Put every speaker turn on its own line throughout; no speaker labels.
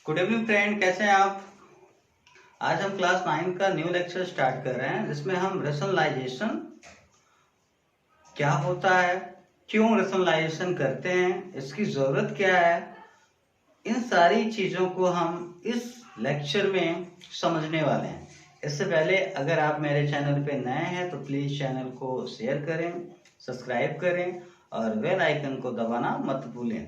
Good evening friend, कैसे हैं आप। आज हम क्लास 9 का न्यू लेक्चर स्टार्ट कर रहे हैं जिसमें हम रेशनलाइजेशन क्या होता है, क्यों रेशनलाइजेशन करते हैं, इसकी ज़रूरत क्या है, इन सारी चीज़ों को हम इस लेक्चर में समझने वाले हैं। इससे पहले अगर आप मेरे चैनल पे नए हैं तो प्लीज़ चैनल को शेयर करें, सब्सक्राइब करें और बेल आइकन को दबाना मत भूलें।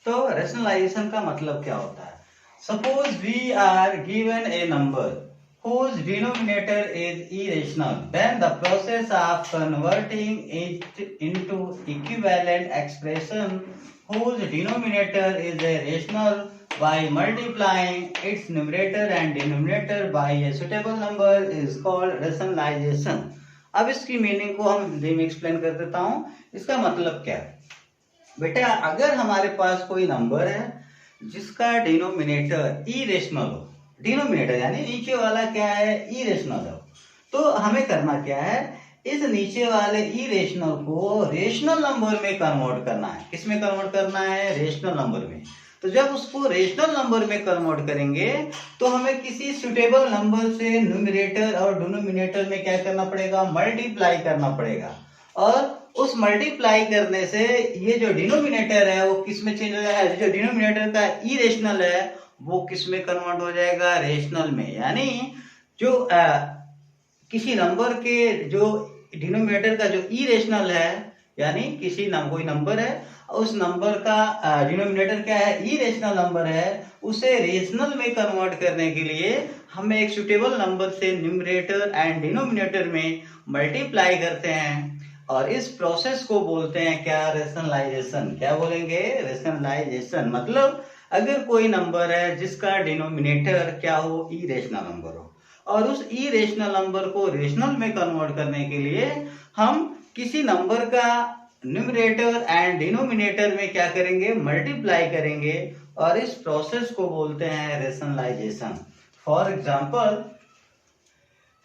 तो रेशनलाइजेशन का मतलब क्या होता है। Suppose we are given a number whose denominator is irrational. Then the process of converting it into equivalent expression whose denominator is a rational by multiplying its numerator and denominator by a suitable number is called rationalization. अब इसकी meaning को हम हिंदी में explain कर देता हूँ। इसका मतलब क्या है बेटा, अगर हमारे पास कोई नंबर है जिसका डिनोमिनेटर इरेशनल हो, डिनोमिनेटर यानी नीचे वाला क्या है, इरेशनल हो, तो हमें करना क्या है, इस नीचे वाले इरेशनल को रेशनल नंबर में कन्वर्ट करना है। किस में कन्वर्ट करना है, रेशनल नंबर में। तो जब उसको रेशनल नंबर में कन्वर्ट करेंगे तो हमें किसी सुटेबल नंबर से न्यूमरेटर और डिनोमिनेटर में क्या करना पड़ेगा, मल्टीप्लाई करना पड़ेगा। और उस मल्टीप्लाई करने से ये जो डिनोमिनेटर है वो किस में चेंज हो जाएगा, जो डिनोमिनेटर का इरेशनल है वो किस में कन्वर्ट हो जाएगा, रेशनल में। यानी जो किसी नंबर के जो डिनोमिनेटर का जो इरेशनल है, यानी कोई नंबर है, उस नंबर का डिनोमिनेटर क्या है, इरेशनल नंबर है, उसे रेशनल में कन्वर्ट करने के लिए हमें एक सुटेबल नंबर से न्यूमरेटर एंड डिनोमिनेटर में मल्टीप्लाई करते हैं और इस प्रोसेस को बोलते हैं क्या, रेशनलाइजेशन। क्या बोलेंगे, रेशनलाइजेशन। मतलब अगर कोई नंबर है जिसका डिनोमिनेटर क्या हो, इरेशनल नंबर हो, और उस इरेशनल नंबर को रेशनल में कन्वर्ट करने के लिए हम किसी नंबर का न्यूमरेटर एंड डिनोमिनेटर में क्या करेंगे, मल्टीप्लाई करेंगे और इस प्रोसेस को बोलते हैं रेशनलाइजेशन। फॉर एग्जाम्पल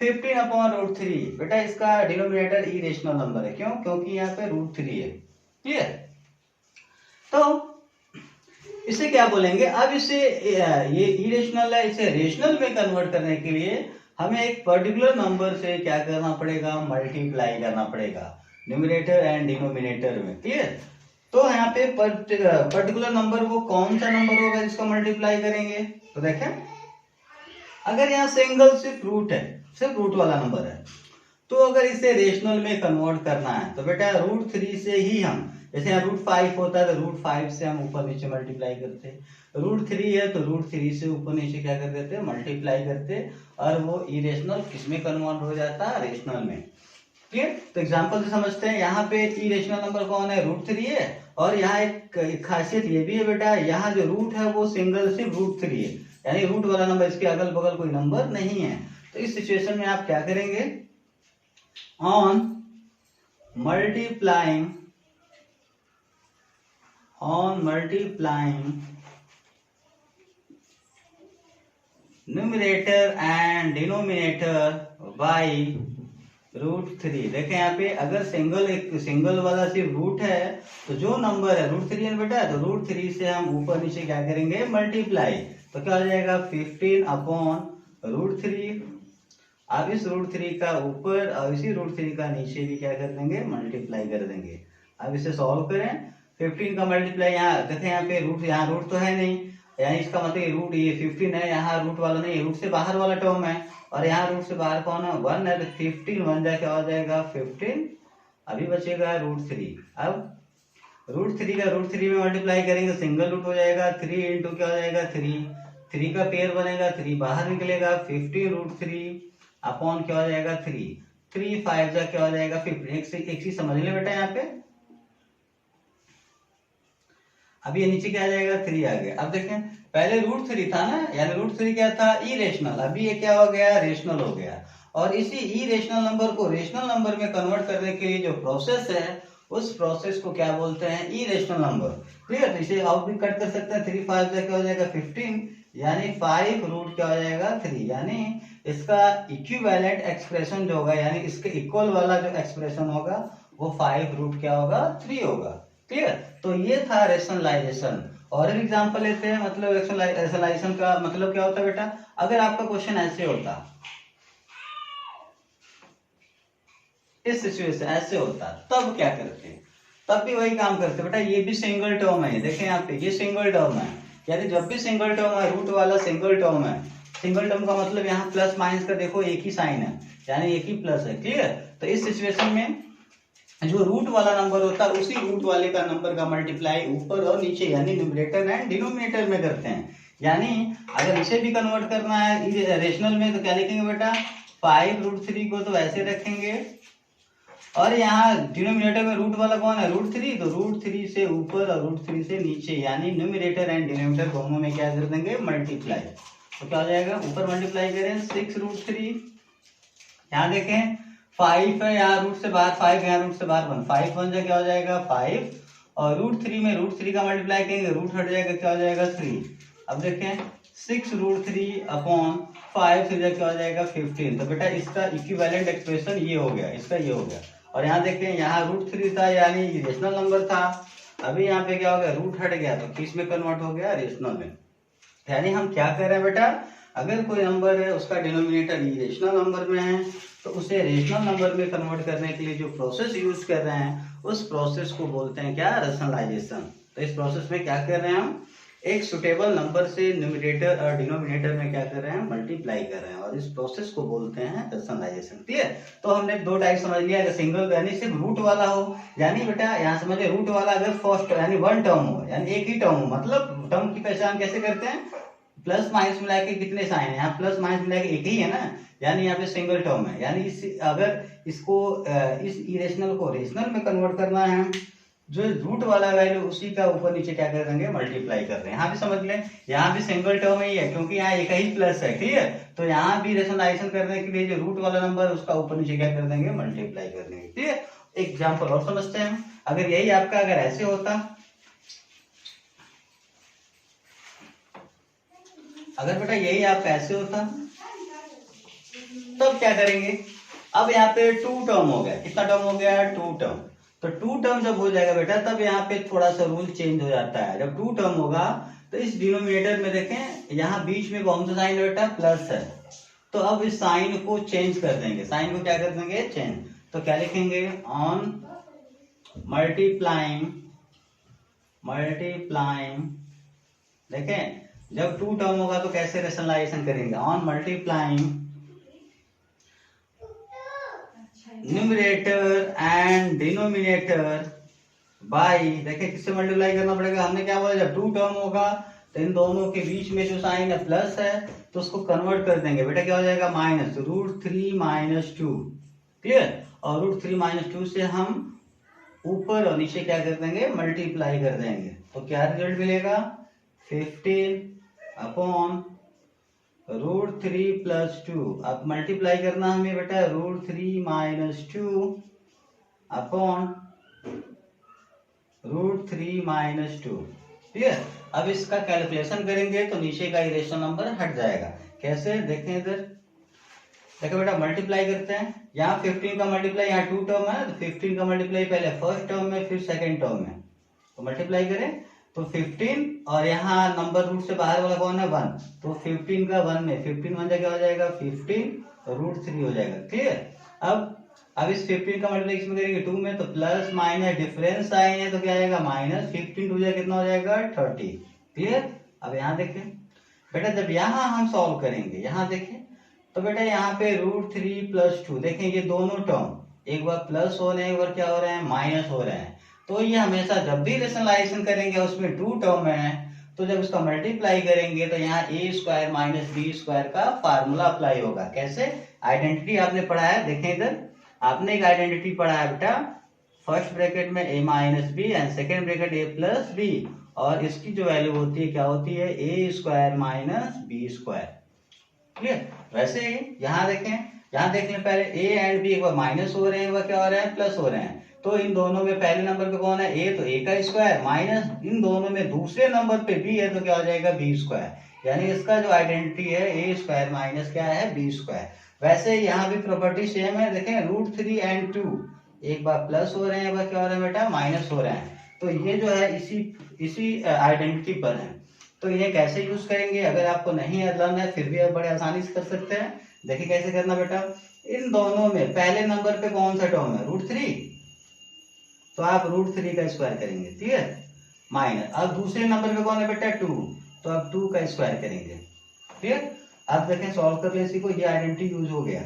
15/√3, बेटा इसका डिनोमिनेटर इरेशनल नंबर है। क्यों, क्योंकि यहाँ पे √3 है। क्लियर। तो इसे क्या बोलेंगे, अब इसे ये इरेशनल है, इसे रेशनल में कन्वर्ट करने के लिए हमें एक पर्टिकुलर नंबर से क्या करना पड़ेगा, मल्टीप्लाई करना पड़ेगा न्यूमरेटर एंड डिनोमिनेटर में। क्लियर। तो यहाँ पे पर्टिकुलर नंबर वो कौन सा नंबर होगा जिसको मल्टीप्लाई करेंगे। तो देखें, अगर यहाँ सिंगल सिर्फ रूट है, सिर्फ रूट वाला नंबर है, तो अगर इसे रेशनल में कन्वर्ट करना है तो बेटा √3 से ही हम, जैसे यहाँ √5 होता है तो √5 से हम ऊपर नीचे मल्टीप्लाई करते हैं, √3 है तो √3 से ऊपर नीचे क्या कर देते हैं, मल्टीप्लाई करते, और वो इरेशनल किसमें कन्वर्ट हो जाता है, रेशनल में। क्लियर। तो एग्जांपल से समझते हैं, यहाँ पे इरेशनल नंबर कौन है, √3 है, और यहाँ एक खासियत ये भी है बेटा, यहाँ जो रूट है वो सिंगल सिर्फ √3 है, यानी रूट वाला नंबर, इसके अगल बगल कोई नंबर नहीं है। तो इस सिचुएशन में आप क्या करेंगे, on multiplying numerator and denominator by √3। देखें यहाँ पे, अगर सिंगल वाला सिर्फ रूट है तो जो नंबर है √3 है बेटा, तो √3 से हम ऊपर नीचे क्या करेंगे, मल्टीप्लाई। तो क्या हो जाएगा, 15/√3। अब इस √3 का ऊपर और इसी √3 का नीचे भी क्या कर देंगे, मल्टीप्लाई कर देंगे। अब इसे सॉल्व करें, 15 का मल्टीप्लाई, यहाँ देखें यहाँ पे रूट, यहाँ रूट तो है नहीं, यानी इसका मतलब रूट ये 15 है, यहाँ रूट वाला नहीं, रूट से बाहर वाला टर्म है, और यहाँ रूट से बाहर कौन है, 1 है, तो 15 1 जा क्या हो जाएगा, 15। अभी बचेगा √3। अब √3 का √3 में मल्टीप्लाई करेंगे, सिंगल रूट हो जाएगा, 3 इंटू क्या हो जाएगा, 3 का पेयर बनेगा, 3 बाहर निकलेगा, 15√3 अपॉन क्या हो जाएगा, 3 5 जा क्या हो जाएगा, 15। एक चीज समझ ले बेटा, यहाँ पे अब ये नीचे क्या आ जाएगा, 3 आ गया। अब देखें, पहले √3 था ना, यानी √3 क्या था, इरेशनल, अभी ये क्या हो गया, रेशनल हो गया। और इसी इरेशनल नंबर को रेशनल नंबर में कन्वर्ट करने के लिए जो प्रोसेस है, उस प्रोसेस को क्या बोलते हैं, इरेशनल नंबर। क्लियर। तो इसे आउट भी कट कर सकते हैं, 3 5 क्या हो जाएगा, 15, यानी 5 रूट क्या हो जाएगा, 3, यानी इसका इक्विवेलेंट एक्सप्रेशन जो होगा, यानी इसके इक्वल वाला जो एक्सप्रेशन होगा वो 5 रूट क्या होगा, 3 होगा। क्लियर। तो ये था रेशनलाइजेशन। और एक एग्जांपल लेते हैं, मतलब रेशनलाइजेशन का मतलब क्या होता है बेटा, अगर आपका क्वेश्चन ऐसे होता, इस सिचुएशन ऐसे होता, तब क्या करते हैं, तब भी वही काम करते बेटा। ये भी सिंगल टर्म है, देखें यहाँ पे ये सिंगल टर्म है, यानी जब भी सिंगल टर्म है, रूट वाला सिंगल टर्म है, सिंगल टर्म का मतलब यहाँ प्लस माइनस का देखो एक ही साइन है, यानी एक ही प्लस है, क्लियर। तो इस सिचुएशन में जो रूट वाला नंबर होता है उसी रूट वाले का नंबर का मल्टीप्लाई ऊपर और नीचे यानी न्यूमरेटर एंड डिनोमिनेटर में करते हैं। यानी अगर इसे भी कन्वर्ट करना है रेशनल में तो क्या लिखेंगे बेटा, 5√3 को तो ऐसे रखेंगे, और यहाँ डिनोमिनेटर में रूट वाला कौन है, √3, तो √3 से ऊपर और √3 से नीचे यानी न्यूमरेटर एंड डिनोमिनेटर दोनों में क्या कर देंगे, मल्टीप्लाई। तो क्या हो जाएगा, ऊपर मल्टीप्लाई करें 6√3, यहाँ देखें 5 है, यहाँ रूट से बाहर 5, यहाँ रूट से बाहर 1, 5 1 क्या हो जाएगा 5, और √3 में √3 का मल्टीप्लाई करेंगे, रूट हट जाएगा, क्या हो जाएगा 3। अब देखें 6√3 अपॉन 5 से क्या हो जाएगा 15। तो बेटा इसका इक्विवेलेंट एक्सप्रेशन ये हो गया, इसका ये हो गया। और यहाँ देखें यहाँ √3 था यानी रेशनल नंबर था, अभी यहाँ पे क्या हो गया, रूट हट गया तो किस में कन्वर्ट हो गया, रेशनल में। यानी हम क्या कर रहे हैं बेटा, अगर कोई नंबर है उसका डिनोमिनेटर रेशनल नंबर में है तो उसे रेशनल नंबर में कन्वर्ट करने के लिए जो प्रोसेस यूज कर रहे हैं उस प्रोसेस को बोलते हैं क्या, रेशनलाइजेशन। तो इस प्रोसेस में क्या कर रहे हैं हम, एक सुटेबल नंबर से न्यूमरेटर और डिनोमिनेटर में क्या कर रहे हैं, मल्टीप्लाई कर रहे हैं, और इस प्रोसेस को बोलते हैं रेशनलाइजेशन, क्लियर। तो हमने दो टाइप समझ लिया, अगर सिंगल यानी सिर्फ रूट वाला हो, यानी बेटा यहाँ समझिए रूट वाला अगर फर्स्ट यानी वन टर्म हो, यानी एक ही टर्म हो, मतलब टर्म की पहचान कैसे करते हैं, प्लस माइनस मिला के कितने साइन है, यहाँ प्लस माइनस मिला के एक ही है ना, यानी यहाँ पे सिंगल टर्म है। यानी अगर इसको इस इरेशनल को रेशनल में कन्वर्ट करना है, जो रूट वाला वैल्यू उसी का ऊपर नीचे क्या कर देंगे, मल्टीप्लाई कर रहे हैं। यहाँ भी समझ लें, यहाँ भी सिंगल टर्म ही है क्योंकि यहाँ एक ही प्लस है, ठीक है। तो यहाँ भी रेशनलाइजेशन करने के लिए जो रूट वाला नंबर उसका ऊपर नीचे क्या कर देंगे, मल्टीप्लाई कर देंगे, ठीक है। एग्जाम्पल और समझते हैं, अगर यही आपका अगर ऐसे होता, अगर बेटा यही आपका ऐसे होता तब क्या करेंगे, अब यहाँ पे 2 टर्म हो गया, कितना टर्म हो गया, 2 टर्म। तो 2 टर्म जब हो जाएगा बेटा तब यहाँ पे थोड़ा सा रूल चेंज हो जाता है। जब 2 टर्म होगा तो इस डिनोमिनेटर में देखें यहाँ बीच में कौन सा साइन है बेटा, प्लस है, तो अब इस साइन को चेंज कर देंगे, साइन को क्या कर देंगे, चेंज। तो क्या लिखेंगे, ऑन मल्टीप्लाइंग, देखें जब 2 टर्म होगा तो कैसे रेशनलाइजेशन करेंगे, on multiplying numerator and denominator by, देखिए किससे मल्टीप्लाई करना पड़ेगा, हमने क्या बोला, जब 2 टर्म होगा तो इन दोनों के बीच में जो साइन है प्लस है तो उसको कन्वर्ट कर देंगे, बेटा क्या हो जाएगा, माइनस, √3 - 2, क्लियर। और √3 - 2 से हम ऊपर और नीचे क्या कर देंगे, मल्टीप्लाई कर देंगे, तो क्या रिजल्ट मिलेगा, 15 अपॉन √3 + 2। अब मल्टीप्लाई करना हमें बेटा √3 - 2 अपॉन √3 - 2, ठीक है। अब इसका कैलकुलेशन करेंगे तो नीचे का इरेशनल नंबर हट जाएगा, कैसे देखें इधर, देखो बेटा मल्टीप्लाई करते हैं, यहाँ 15 का मल्टीप्लाई, यहाँ 2 टर्म है तो 15 का मल्टीप्लाई पहले फर्स्ट टर्म में फिर सेकंड टर्म में, तो मल्टीप्लाई करें तो 15, और यहाँ नंबर रूट से बाहर वाला कौन है, 1, तो 15 का 1 में 15 1 क्या हो जाएगा 15, तो √3 हो जाएगा, क्लियर। अब इस 15 का मल्टीप्लाई इसमें करेंगे 2 में, तो प्लस माइनस डिफरेंस साइन है तो क्या आएगा, माइनस, 15 2 कितना हो जाएगा 30, क्लियर। अब यहाँ देखें बेटा, जब यहाँ हम सॉल्व करेंगे, यहाँ देखें तो बेटा यहाँ पे √3 + 2, देखें ये दोनों टर्म एक बार प्लस हो रहे हैं, एक बार क्या हो रहे हैं, माइनस हो रहे हैं। तो ये हमेशा जब भी रेशनलाइजेशन करेंगे उसमें 2 टर्म है तो जब उसका मल्टीप्लाई करेंगे तो यहाँ a² - b² का फार्मूला अप्लाई होगा, कैसे, आइडेंटिटी आपने पढ़ा है, देखें इधर आपने एक आइडेंटिटी पढ़ा है बेटा, फर्स्ट ब्रैकेट में a - b and second bracket a + b, और इसकी जो वैल्यू होती है क्या होती है, a² - b², क्लियर। वैसे ही यहाँ देखें, यहाँ देख लें पहले a एंड b एक बार माइनस हो रहे हैं, एक बार क्या हो रहे हैं, प्लस हो रहे हैं, तो इन दोनों में पहले नंबर पे कौन है, a, तो a का स्क्वायर, माइनस इन दोनों में दूसरे नंबर पे b है तो क्या हो जाएगा, b², यानी इसका जो आइडेंटिटी है a² - क्या है, b²। वैसे यहाँ भी प्रॉपर्टी सेम है, देखें √3 एंड 2 एक बार प्लस हो रहे हैं, एक बार क्या हो रहे हैं बेटा, माइनस हो रहे हैं, तो ये जो है इसी आइडेंटिटी पर है। तो ये कैसे यूज करेंगे, अगर आपको नहीं लर्न है फिर भी आप बड़े आसानी से कर सकते हैं। देखिए कैसे करना बेटा, इन दोनों में पहले नंबर पे कौन सा टर्म है, √3, तो आप √3 का स्क्वायर करेंगे, ठीक है, माइनस। अब दूसरे नंबर पे कौन है बेटा 2, तो आप 2 का स्क्वायर करेंगे, ठीक है। अब देखें सॉल्व कर ले इसी को, ये आइडेंटिटी यूज हो गया।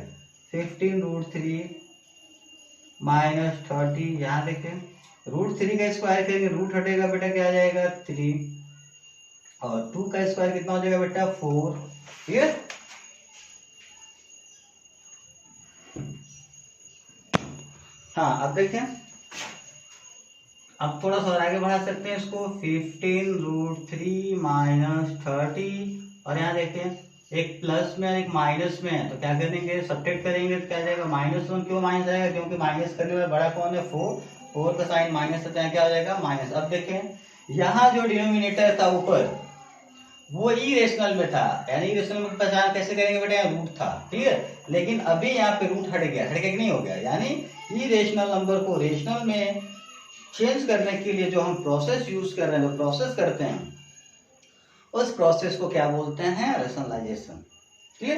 15√3 माइनस 30, यहाँ देखें √3 का स्क्वायर करेंगे, रूट हटेगा बेटा क्या आ जाएगा 3, और 2 का स्क्वायर कितना हो जाएगा बेटा 4, ठीक है। हाँ अब देखें, अब थोड़ा सा और आगे बढ़ा सकते हैं इसको, 15√3 माइनस 30, और यहाँ देखें एक प्लस में एक माइनस में है, तो क्या करेंगे सब्ट्रैक्ट करेंगे, तो क्या जाएगा -1। क्यों माइनस आएगा, क्योंकि माइनस करने में बड़ा कौन है 4 का साइन माइनस होता है, क्या हो जाएगा माइनस। अब देखें यहाँ जो डिनोमिनेटर था ऊपर वो इरेशनल में था, यानी इरेशनल में पहचान कैसे करेंगे बेटा, यहाँ रूट था, ठीक है, लेकिन अभी यहाँ पे रूट हट गया कि नहीं हो गया, यानी इरेशनल नंबर को रेशनल में चेंज करने के लिए जो हम प्रोसेस यूज कर रहे हैं, जो प्रोसेस करते हैं, उस प्रोसेस को क्या बोलते हैं, रेशनलाइजेशन, ठीक है।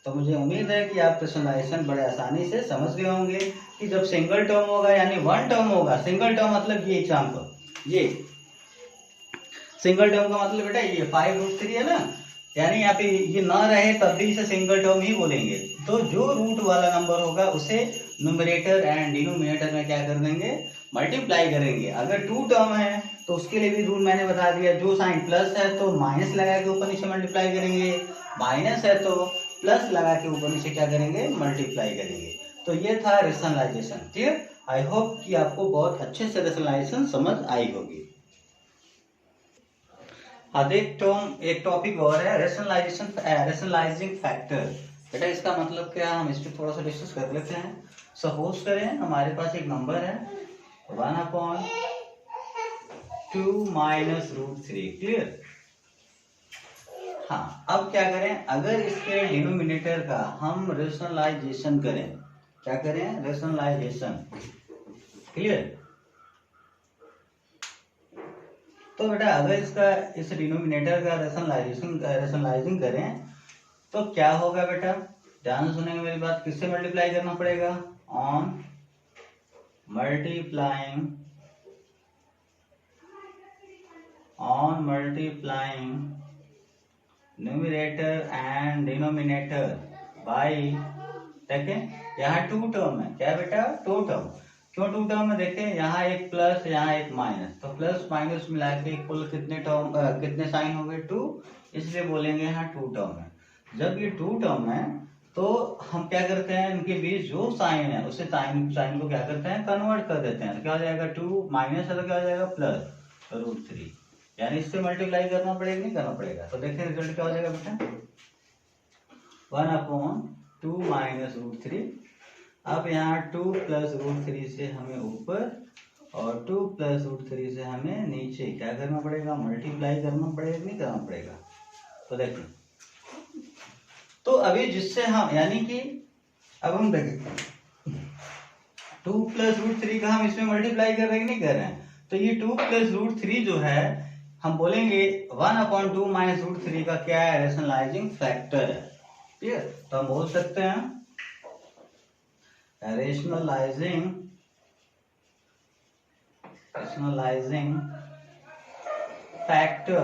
तो मुझे उम्मीद है कि आप रेशनलाइजेशन बड़े आसानी से समझ गए होंगे कि जब सिंगल टर्म होगा यानी वन टर्म होगा, सिंगल टर्म मतलब ये एग्जाम्पल, ये सिंगल टर्म का मतलब बेटा ये 5√3 है ना, यानी यहाँ पे ये ना रहे तब भी इसे सिंगल टर्म ही बोलेंगे। तो जो रूट वाला नंबर होगा उसे न्यूमरेटर एंड डिनोमिनेटर में क्या कर देंगे, मल्टीप्लाई करेंगे। अगर 2 टर्म है तो उसके लिए भी रूल मैंने बता दिया, जो साइन प्लस है तो माइनस लगा के ऊपर नीचे मल्टीप्लाई करेंगे, माइनस है तो प्लस लगा के ऊपर नीचे क्या करेंगे, मल्टीप्लाई करेंगे। तो ये था रेशनलाइजेशन, ठीक है। आई होप कि आपको बहुत अच्छे से रेशनलाइजेशन समझ आई होगी। एक टॉपिक और है रेशनलाइजेशन, रेशनलाइजिंग फैक्टर। बेटा इसका मतलब क्या, हम इस पर थोड़ा सा डिस्कस कर लेते हैं। सपोज करें हमारे पास एक नंबर है 1/2 माइनस √3, क्लियर। हाँ अब क्या करें, अगर इसके डिनोमिनेटर का हम रेशनलाइजेशन करें, क्या करें, रेशनलाइजेशन, क्लियर। तो बेटा अगर इसका इस डिनोमिनेटर का रेशनलाइजिंग करें तो क्या होगा बेटा, ध्यान से सुनेंगे मेरी बात, किससे मल्टीप्लाई करना पड़ेगा, on multiplying numerator and denominator by, देखें यहाँ 2 टर्म है, क्या बेटा 2 टर्म। क्यों 2 टर्म में, देखें यहाँ एक प्लस यहाँ एक माइनस, तो प्लस माइनस मिला के कुल कितने टर्म, कितने साइन हो गए 2, इसलिए बोलेंगे यहाँ 2 टर्म है। जब ये 2 टर्म है तो हम क्या करते हैं, इनके बीच जो साइन है उसे साइन को क्या करते हैं, कन्वर्ट कर देते हैं। तो क्या हो जाएगा 2 माइनस है तो क्या हो जाएगा प्लस √3, यानी इससे मल्टीप्लाई करना पड़ेगा, नहीं करना पड़ेगा। तो देखें रिजल्ट क्या हो जाएगा बेटा, 1/2 माइनस √3। अब यहाँ 2 प्लस √3 से हमें ऊपर और 2 प्लस √3 से हमें नीचे क्या करना पड़ेगा, मल्टीप्लाई करना पड़ेगा, नहीं करना पड़ेगा। तो देखें, तो अभी जिससे हम, यानी कि अब हम देखें 2 प्लस √3 का हम इसमें मल्टीप्लाई कर रहे हैं, नहीं कर रहे हैं। तो ये 2 प्लस √3 जो है हम बोलेंगे 1/2 माइनस √3 का क्या है, रेशनलाइजिंग फैक्टर है, ठीक है। तो हम बोल सकते हैं रेशनलाइजिंग फैक्टर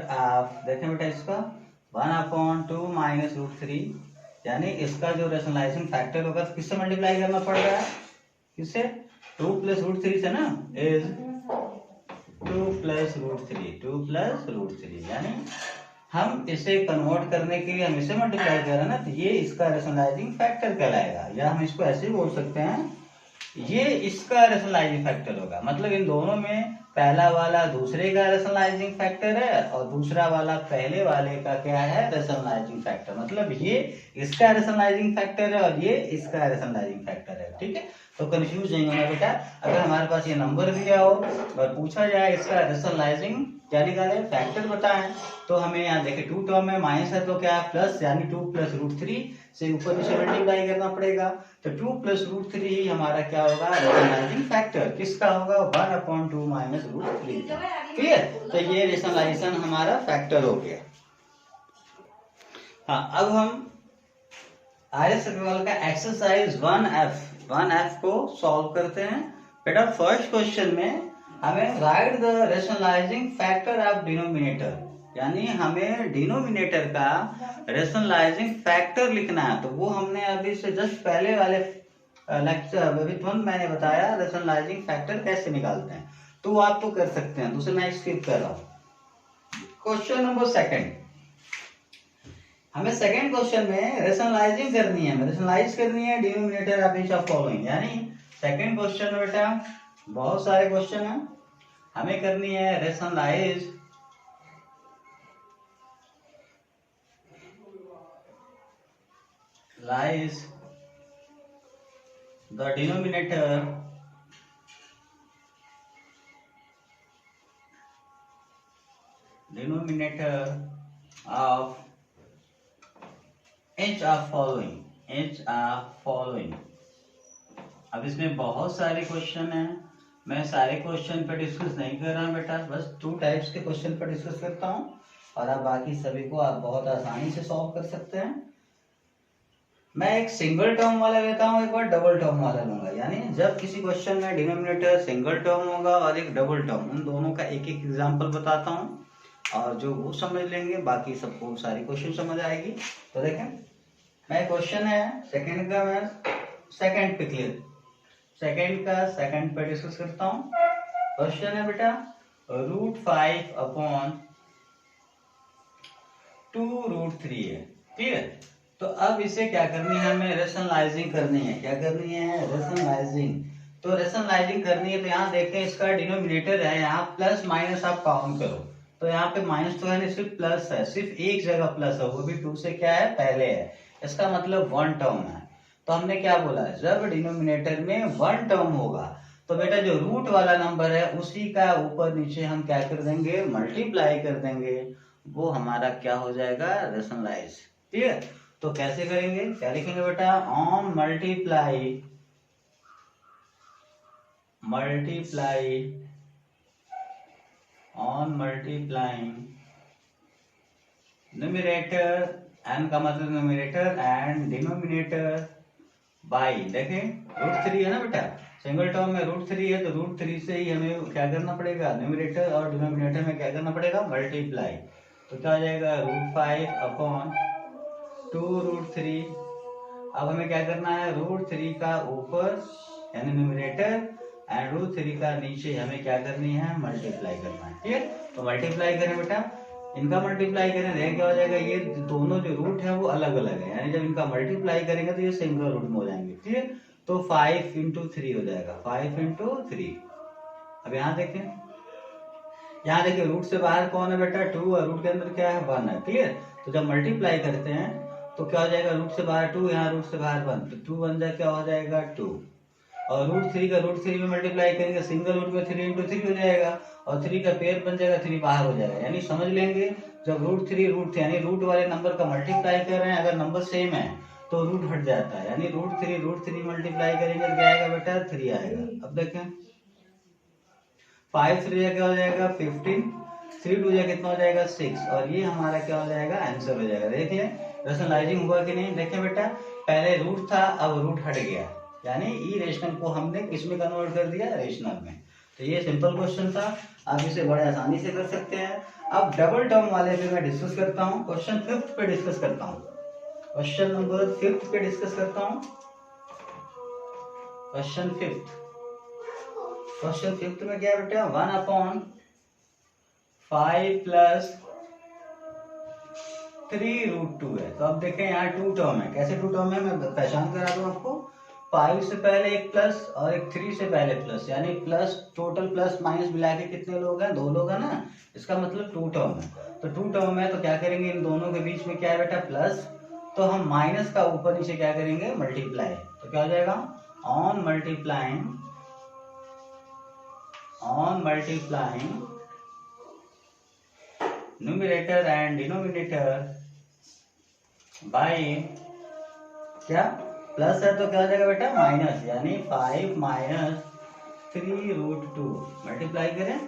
ऑफ, देखें बेटा इसका 1/2 माइनस √3, यानी इसका जो रेशनलाइजिंग फैक्टर होगा तो किससे मल्टीप्लाई करना पड़ रहा है, किससे, 2 प्लस √3 से ना, इज 2 प्लस √3, यानी हम इसे कन्वर्ट करने के लिए हम इसे मल्टीप्लाई कर रहे हैं ना, तो ये इसका रेशनलाइजिंग फैक्टर कहलाएगा। या हम इसको ऐसे भी बोल सकते हैं, ये इसका रेशनलाइजिंग फैक्टर होगा। मतलब इन दोनों में पहला वाला दूसरे का रेशनलाइजिंग फैक्टर है और दूसरा वाला पहले वाले का क्या है, रेशनलाइजिंग फैक्टर। मतलब ये इसका रेशनलाइजिंग फैक्टर है और ये इसका रेशनलाइजिंग फैक्टर है, ठीक है। तो कंफ्यूज नहीं होना बेटा। अगर हमारे पास ये नंबर दिया हो और पूछा जाए इसका रेशनलाइजिंग क्या निकाले, फैक्टर बताएं, तो हमें यहाँ देखे 2 टर्म में माइनस है तो क्या है प्लस, यानी 2 प्लस रूट 3 से ऊपर नीचे मल्टीप्लाई करना पड़ेगा। तो 2 प्लस रूट 3 ही हमारा क्या होगा, रेशनलाइजिंग फैक्टर किसका होगा, 1/2 माइनस रूट 3। क्लियर? तो ये रेशनलाइजेशन हमारा फैक्टर हो गया। हाँ, अब हम आर्यस अग्रवाल का एक्सरसाइज 1F को सॉल्व करते हैं। बेटा फर्स्ट क्वेश्चन में हमें right the rationalising factor of denominator, यानी हमें डिनोमिनेटर का रेशनलाइजिंग फैक्टर लिखना है। तो वो हमने अभी से जस्ट पहले वाले लेक्चर में मैंने बताया रेशनलाइजिंग फैक्टर कैसे निकालते हैं, तो आप तो कर सकते हैं, दूसरे मैं स्किप कर रहा हूं। क्वेश्चन नंबर सेकंड, हमें सेकंड क्वेश्चन में रेशनलाइजिंग करनी है, रेशनलाइज करनी है denominator of each of following. यानी सेकंड क्वेश्चन में बेटा बहुत सारे क्वेश्चन हैं, हमें करनी है rationalise the denominator of each of following। अब इसमें बहुत सारे क्वेश्चन हैं, मैं सारे क्वेश्चन पर डिस्कस नहीं कर रहा बेटा, बस 2 टाइप्स के क्वेश्चन पर डिस्कस करता हूं और आप बाकी सभी को आप बहुत आसानी से सॉल्व कर सकते हैं। मैं एक सिंगल टर्म वाला लेता हूं, एक बार डबल टर्म वाला लूंगा। यानी जब किसी क्वेश्चन में डिनोमिनेटर सिंगल टर्म होगा और एक डबल टर्म, उन दोनों का एक एक एग्जाम्पल बताता हूँ और जो वो समझ लेंगे बाकी सबको सारी क्वेश्चन समझ आएगी। तो देखें, मैं क्वेश्चन है सेकंड का, मैं सेकंड पे क्लियर, सेकंड का सेकंड पे डिस्कस करता हूँ। क्वेश्चन है बेटा √5/2√3 है। क्लियर? तो अब इसे क्या करनी है, हमें रेशनलाइजिंग करनी है। क्या करनी है, रेशनलाइजिंग। तो रेशनलाइजिंग करनी है तो यहाँ देखते हैं इसका डिनोमिनेटर है, यहाँ प्लस माइनस आप काउंट करो, तो यहाँ पे माइनस तो है नहीं, सिर्फ प्लस है, सिर्फ एक जगह प्लस है, वो भी 2 से क्या है पहले है, इसका मतलब 1 टर्म है। तो हमने क्या बोला, जब डिनोमिनेटर में 1 टर्म होगा तो बेटा जो रूट वाला नंबर है उसी का ऊपर नीचे हम क्या कर देंगे, मल्टीप्लाई कर देंगे, वो हमारा क्या हो जाएगा, रेशनलाइज। ठीक है? तो कैसे करेंगे, क्या लिखेंगे बेटा, on multiply on multiplying numerator, n का मतलब न्यूमरेटर एंड डिनोमिनेटर बाई, देखें √3 है ना बेटा, सिंगल टर्म में √3 है तो √3 से ही हमें क्या करना पड़ेगा, न्यूमरेटर और डिनोमिनेटर में क्या करना पड़ेगा, मल्टीप्लाई। तो क्या हो जाएगा, √5/2√3। अब हमें क्या करना है, √3 का ऊपर यानी न्यूमरेटर एंड √3 का नीचे हमें क्या करनी है, मल्टीप्लाई करना है। ठीक है? तो मल्टीप्लाई करें बेटा, इनका मल्टीप्लाई करें, क्या हो जाएगा, ये दोनों जो रूट है वो अलग अलग है, यानी जब इनका मल्टीप्लाई करेंगे तो ये सिंगल रूट में हो जाएंगे। ठीक है? तो 5 × 3 हो जाएगा, 5 × 3। अब यहाँ देखिए रूट से बाहर कौन है बेटा, 2, और रूट के अंदर क्या है, 1 है। क्लियर? तो जब मल्टीप्लाई करते हैं तो क्या हो जाएगा, रूट से बाहर 2, यहाँ रूट से बाहर 1, तो 2 1 क्या हो जाएगा 2, और √3 का √3 में मल्टीप्लाई करेंगे, सिंगल रूट में 3 × 3 हो जाएगा, और 3 का पेयर बन जाएगा, 3 बाहर हो जाएगा। यानी समझ लेंगे जब √3 यानी रूट वाले नंबर का मल्टीप्लाई कर रहे हैं, अगर नंबर सेम है तो रूट हट जाता है, यानी √3 मल्टीप्लाई करेंगे तो क्या आएगा बेटा, 3 आएगा। अब देखें 5 3 क्या हो जाएगा 15, 3 2 कितना हो जाएगा 6, और ये हमारा क्या हो जाएगा, आंसर हो जाएगा। देख लें रेशनलाइजिंग हुआ कि नहीं। देखें बेटा पहले रूट था, अब रूट हट गया, यानी इरेशनल को हमने किस में कन्वर्ट कर दिया, रेशनल में। तो ये सिंपल क्वेश्चन था, आप इसे बड़े आसानी से कर सकते हैं। अब डबल टर्म वाले पे मैं डिस्कस करता हूँ, क्वेश्चन 5th पे डिस्कस करता हूँ, क्वेश्चन नंबर 5th पे डिस्कस करता हूँ। क्वेश्चन 5th में क्या है बेटा, 1/5 + 3√2 है। तो अब देखें यहाँ 2 टर्म है, कैसे 2 टर्म है मैं पहचान करा दूं आपको। 5 से पहले एक प्लस और एक 3 से पहले प्लस, यानी प्लस, टोटल प्लस माइनस मिला के कितने लोग हैं, 2 लोग हैं ना, इसका मतलब 2 टर्म है। तो 2 टर्म है तो क्या करेंगे, इन दोनों के बीच में क्या है बेटा, प्लस, तो हम माइनस का ऊपर नीचे क्या करेंगे, मल्टीप्लाई। तो क्या हो जाएगा, on multiplying numerator and denominator by क्या प्लस है तो क्या हो जाएगा बेटा माइनस, यानी 5 माइनस 3√2 मल्टीप्लाई करें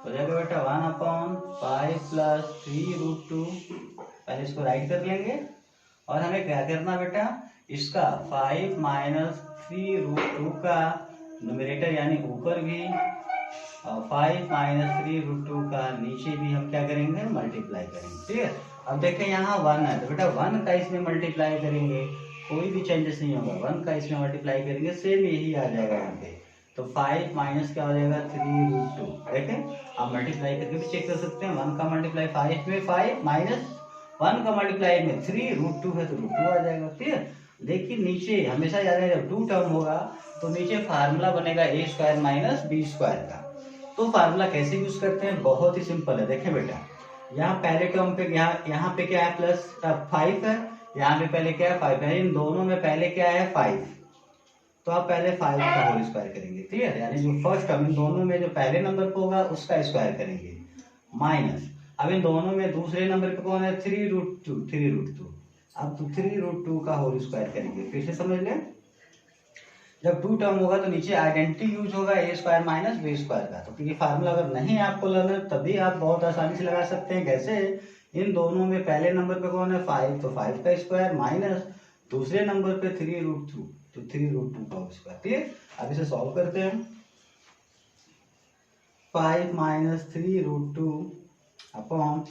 हो जाएगा बेटा 1/5 प्लस 3√2। पहले इसको राइट कर लेंगे और हमें क्या करना बेटा, इसका 5 माइनस 3√2 का न्यूमरेटर यानी ऊपर भी और 5 माइनस 3√2 का नीचे भी हम क्या करेंगे मल्टीप्लाई करेंगे। ठीक है, अब देखें यहाँ 1 है तो बेटा 1 का इसमें मल्टीप्लाई करेंगे, कोई भी चेंजेस नहीं होगा, 1 का इसमें मल्टीप्लाई करेंगे सेम यही आ जाएगा यहाँ पे। तो 5 माइनस क्या हो जाएगा 3√2। देखें आप मल्टीप्लाई करके भी चेक कर सकते हैं, 1 का मल्टीप्लाई 5 में 5 माइनस 1 का मल्टीप्लाई में 3√2 है तो √2 आ जाएगा। ठीक है, देखिए नीचे हमेशा याद है जब 2 टर्म होगा तो नीचे फार्मूला बनेगा a² माइनस b² का। तो फार्मूला कैसे यूज करते हैं, बहुत ही सिंपल है। देखें बेटा यहाँ पहले टर्म पे यहाँ पे क्या है प्लस 5 है, यहाँ पे पहले क्या है 5 है, इन दोनों में पहले क्या है 5, तो आप पहले 5 का होल स्क्वायर करेंगे। ठीक है, यानी जो फर्स्ट टर्म इन दोनों में जो पहले नंबर पे होगा उसका स्क्वायर करेंगे माइनस, अब इन दोनों में दूसरे नंबर पे कौन है 3√2 अब तो 3√2 का होल स्क्वायर करेंगे। फिर से समझ लें, जब 2 टर्म होगा तो नीचे आइडेंटिटी यूज होगा a² माइनस b² का। तो ये फार्मूला अगर नहीं आपको लर्नर तभी आप बहुत आसानी से लगा सकते हैं। कैसे, इन दोनों में पहले नंबर पे कौन है 5 तो 5 का स्क्वायर माइनस दूसरे नंबर पे 3√2 तो 3√2 का स्क्वायर। ठीक है, अब इसे सॉल्व करते हैं। 5 माइनस 3√2 अपॉन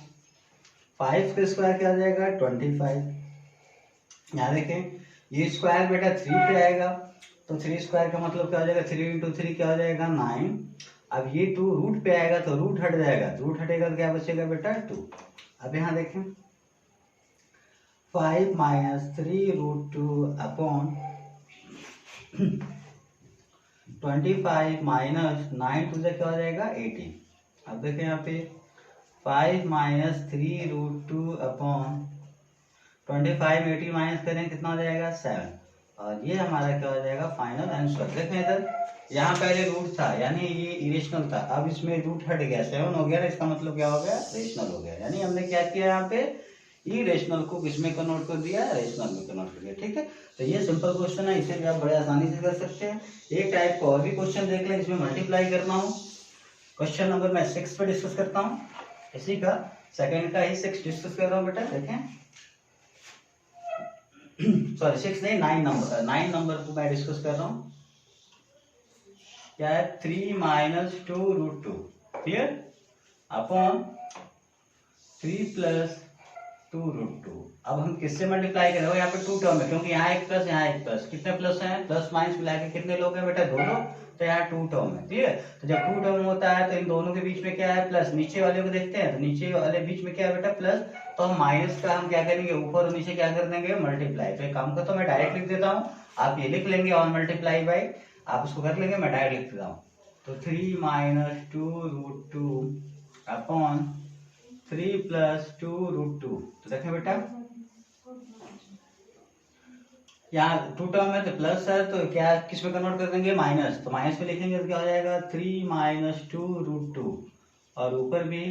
5 का स्क्वायर क्या आ जाएगा 25। यहाँ देखें ये स्क्वायर बेटा 3 पे आएगा तो 3² का मतलब क्या हो जाएगा 3 × 3 क्या हो जाएगा 9। अब ये 2 रूट पे आएगा तो रूट हट जाएगा, रूट हटेगा तो क्या बचेगा बेटा 2। अब यहाँ देखें 5 माइनस 3√2 अपॉन 25 माइनस 9 टू क्या हो जाएगा 18। अब देखें यहाँ पे 5 माइनस 3√2 अपॉन 25 18 माइनस करें कितना हो जाएगा 7, और ये हमारा क्या हो जाएगा फाइनल आंसर। देखें इधर यहाँ पहले रूट था यानी ये इरेशनल था, अब इसमें रूट हट गया 7 हो गया, इसका मतलब क्या हो गया रेशनल हो गया। यानी हमने क्या किया यहाँ पे इरेशनल को किसमें कन्वर्ट कर दिया रेशनल में कन्वर्ट कर दिया। ठीक है, तो ये सिंपल क्वेश्चन है, इसे भी आप बड़े आसानी से कर सकते हैं। एक टाइप को और भी क्वेश्चन देख लें, इसमें मल्टीप्लाई करना हो। क्वेश्चन नंबर मैं 6 पे डिस्कस करता हूँ, इसी का सेकेंड का ही 6 डिस्कस कर रहा हूँ बेटा। देखें सॉरी 6 नहीं 9 नंबर को मैं डिस्कस कर रहा हूँ। क्या है 3 माइनस 2√2 क्लियर अपॉन 3 प्लस 2√2। अब हम किससे मल्टीप्लाई करेंगे, यहाँ पे 2 टर्म है क्योंकि यहाँ एक प्लस यहाँ एक प्लस, कितने प्लस हैं प्लस माइनस मिला के कितने लोग हैं बेटा 2 लोग, तो यहाँ 2 टर्म है। ठीक है, तो जब 2 टर्म होता है तो इन दोनों के बीच में क्या है प्लस, नीचे वाले को देखते हैं तो नीचे वाले बीच में क्या है बेटा प्लस, तो हम माइनस का हम क्या करेंगे ऊपर और नीचे क्या कर देंगे मल्टीप्लाई। तो एक काम का तो मैं डायरेक्ट लिख देता हूँ, आप ये लिख लेंगे ऑन मल्टीप्लाई बाई, आप उसको कर लेंगे, मैं डायरेक्ट लिख देता हूँ। तो 3 माइनस 2√2 अपॉन 3 प्लस 2√2। तो देखें बेटा यहाँ 2 टर्म है तो प्लस है तो क्या किस में कन्वर्ट कर देंगे माइनस, तो माइनस में लिखेंगे तो क्या हो जाएगा 3 माइनस 2√2 और ऊपर भी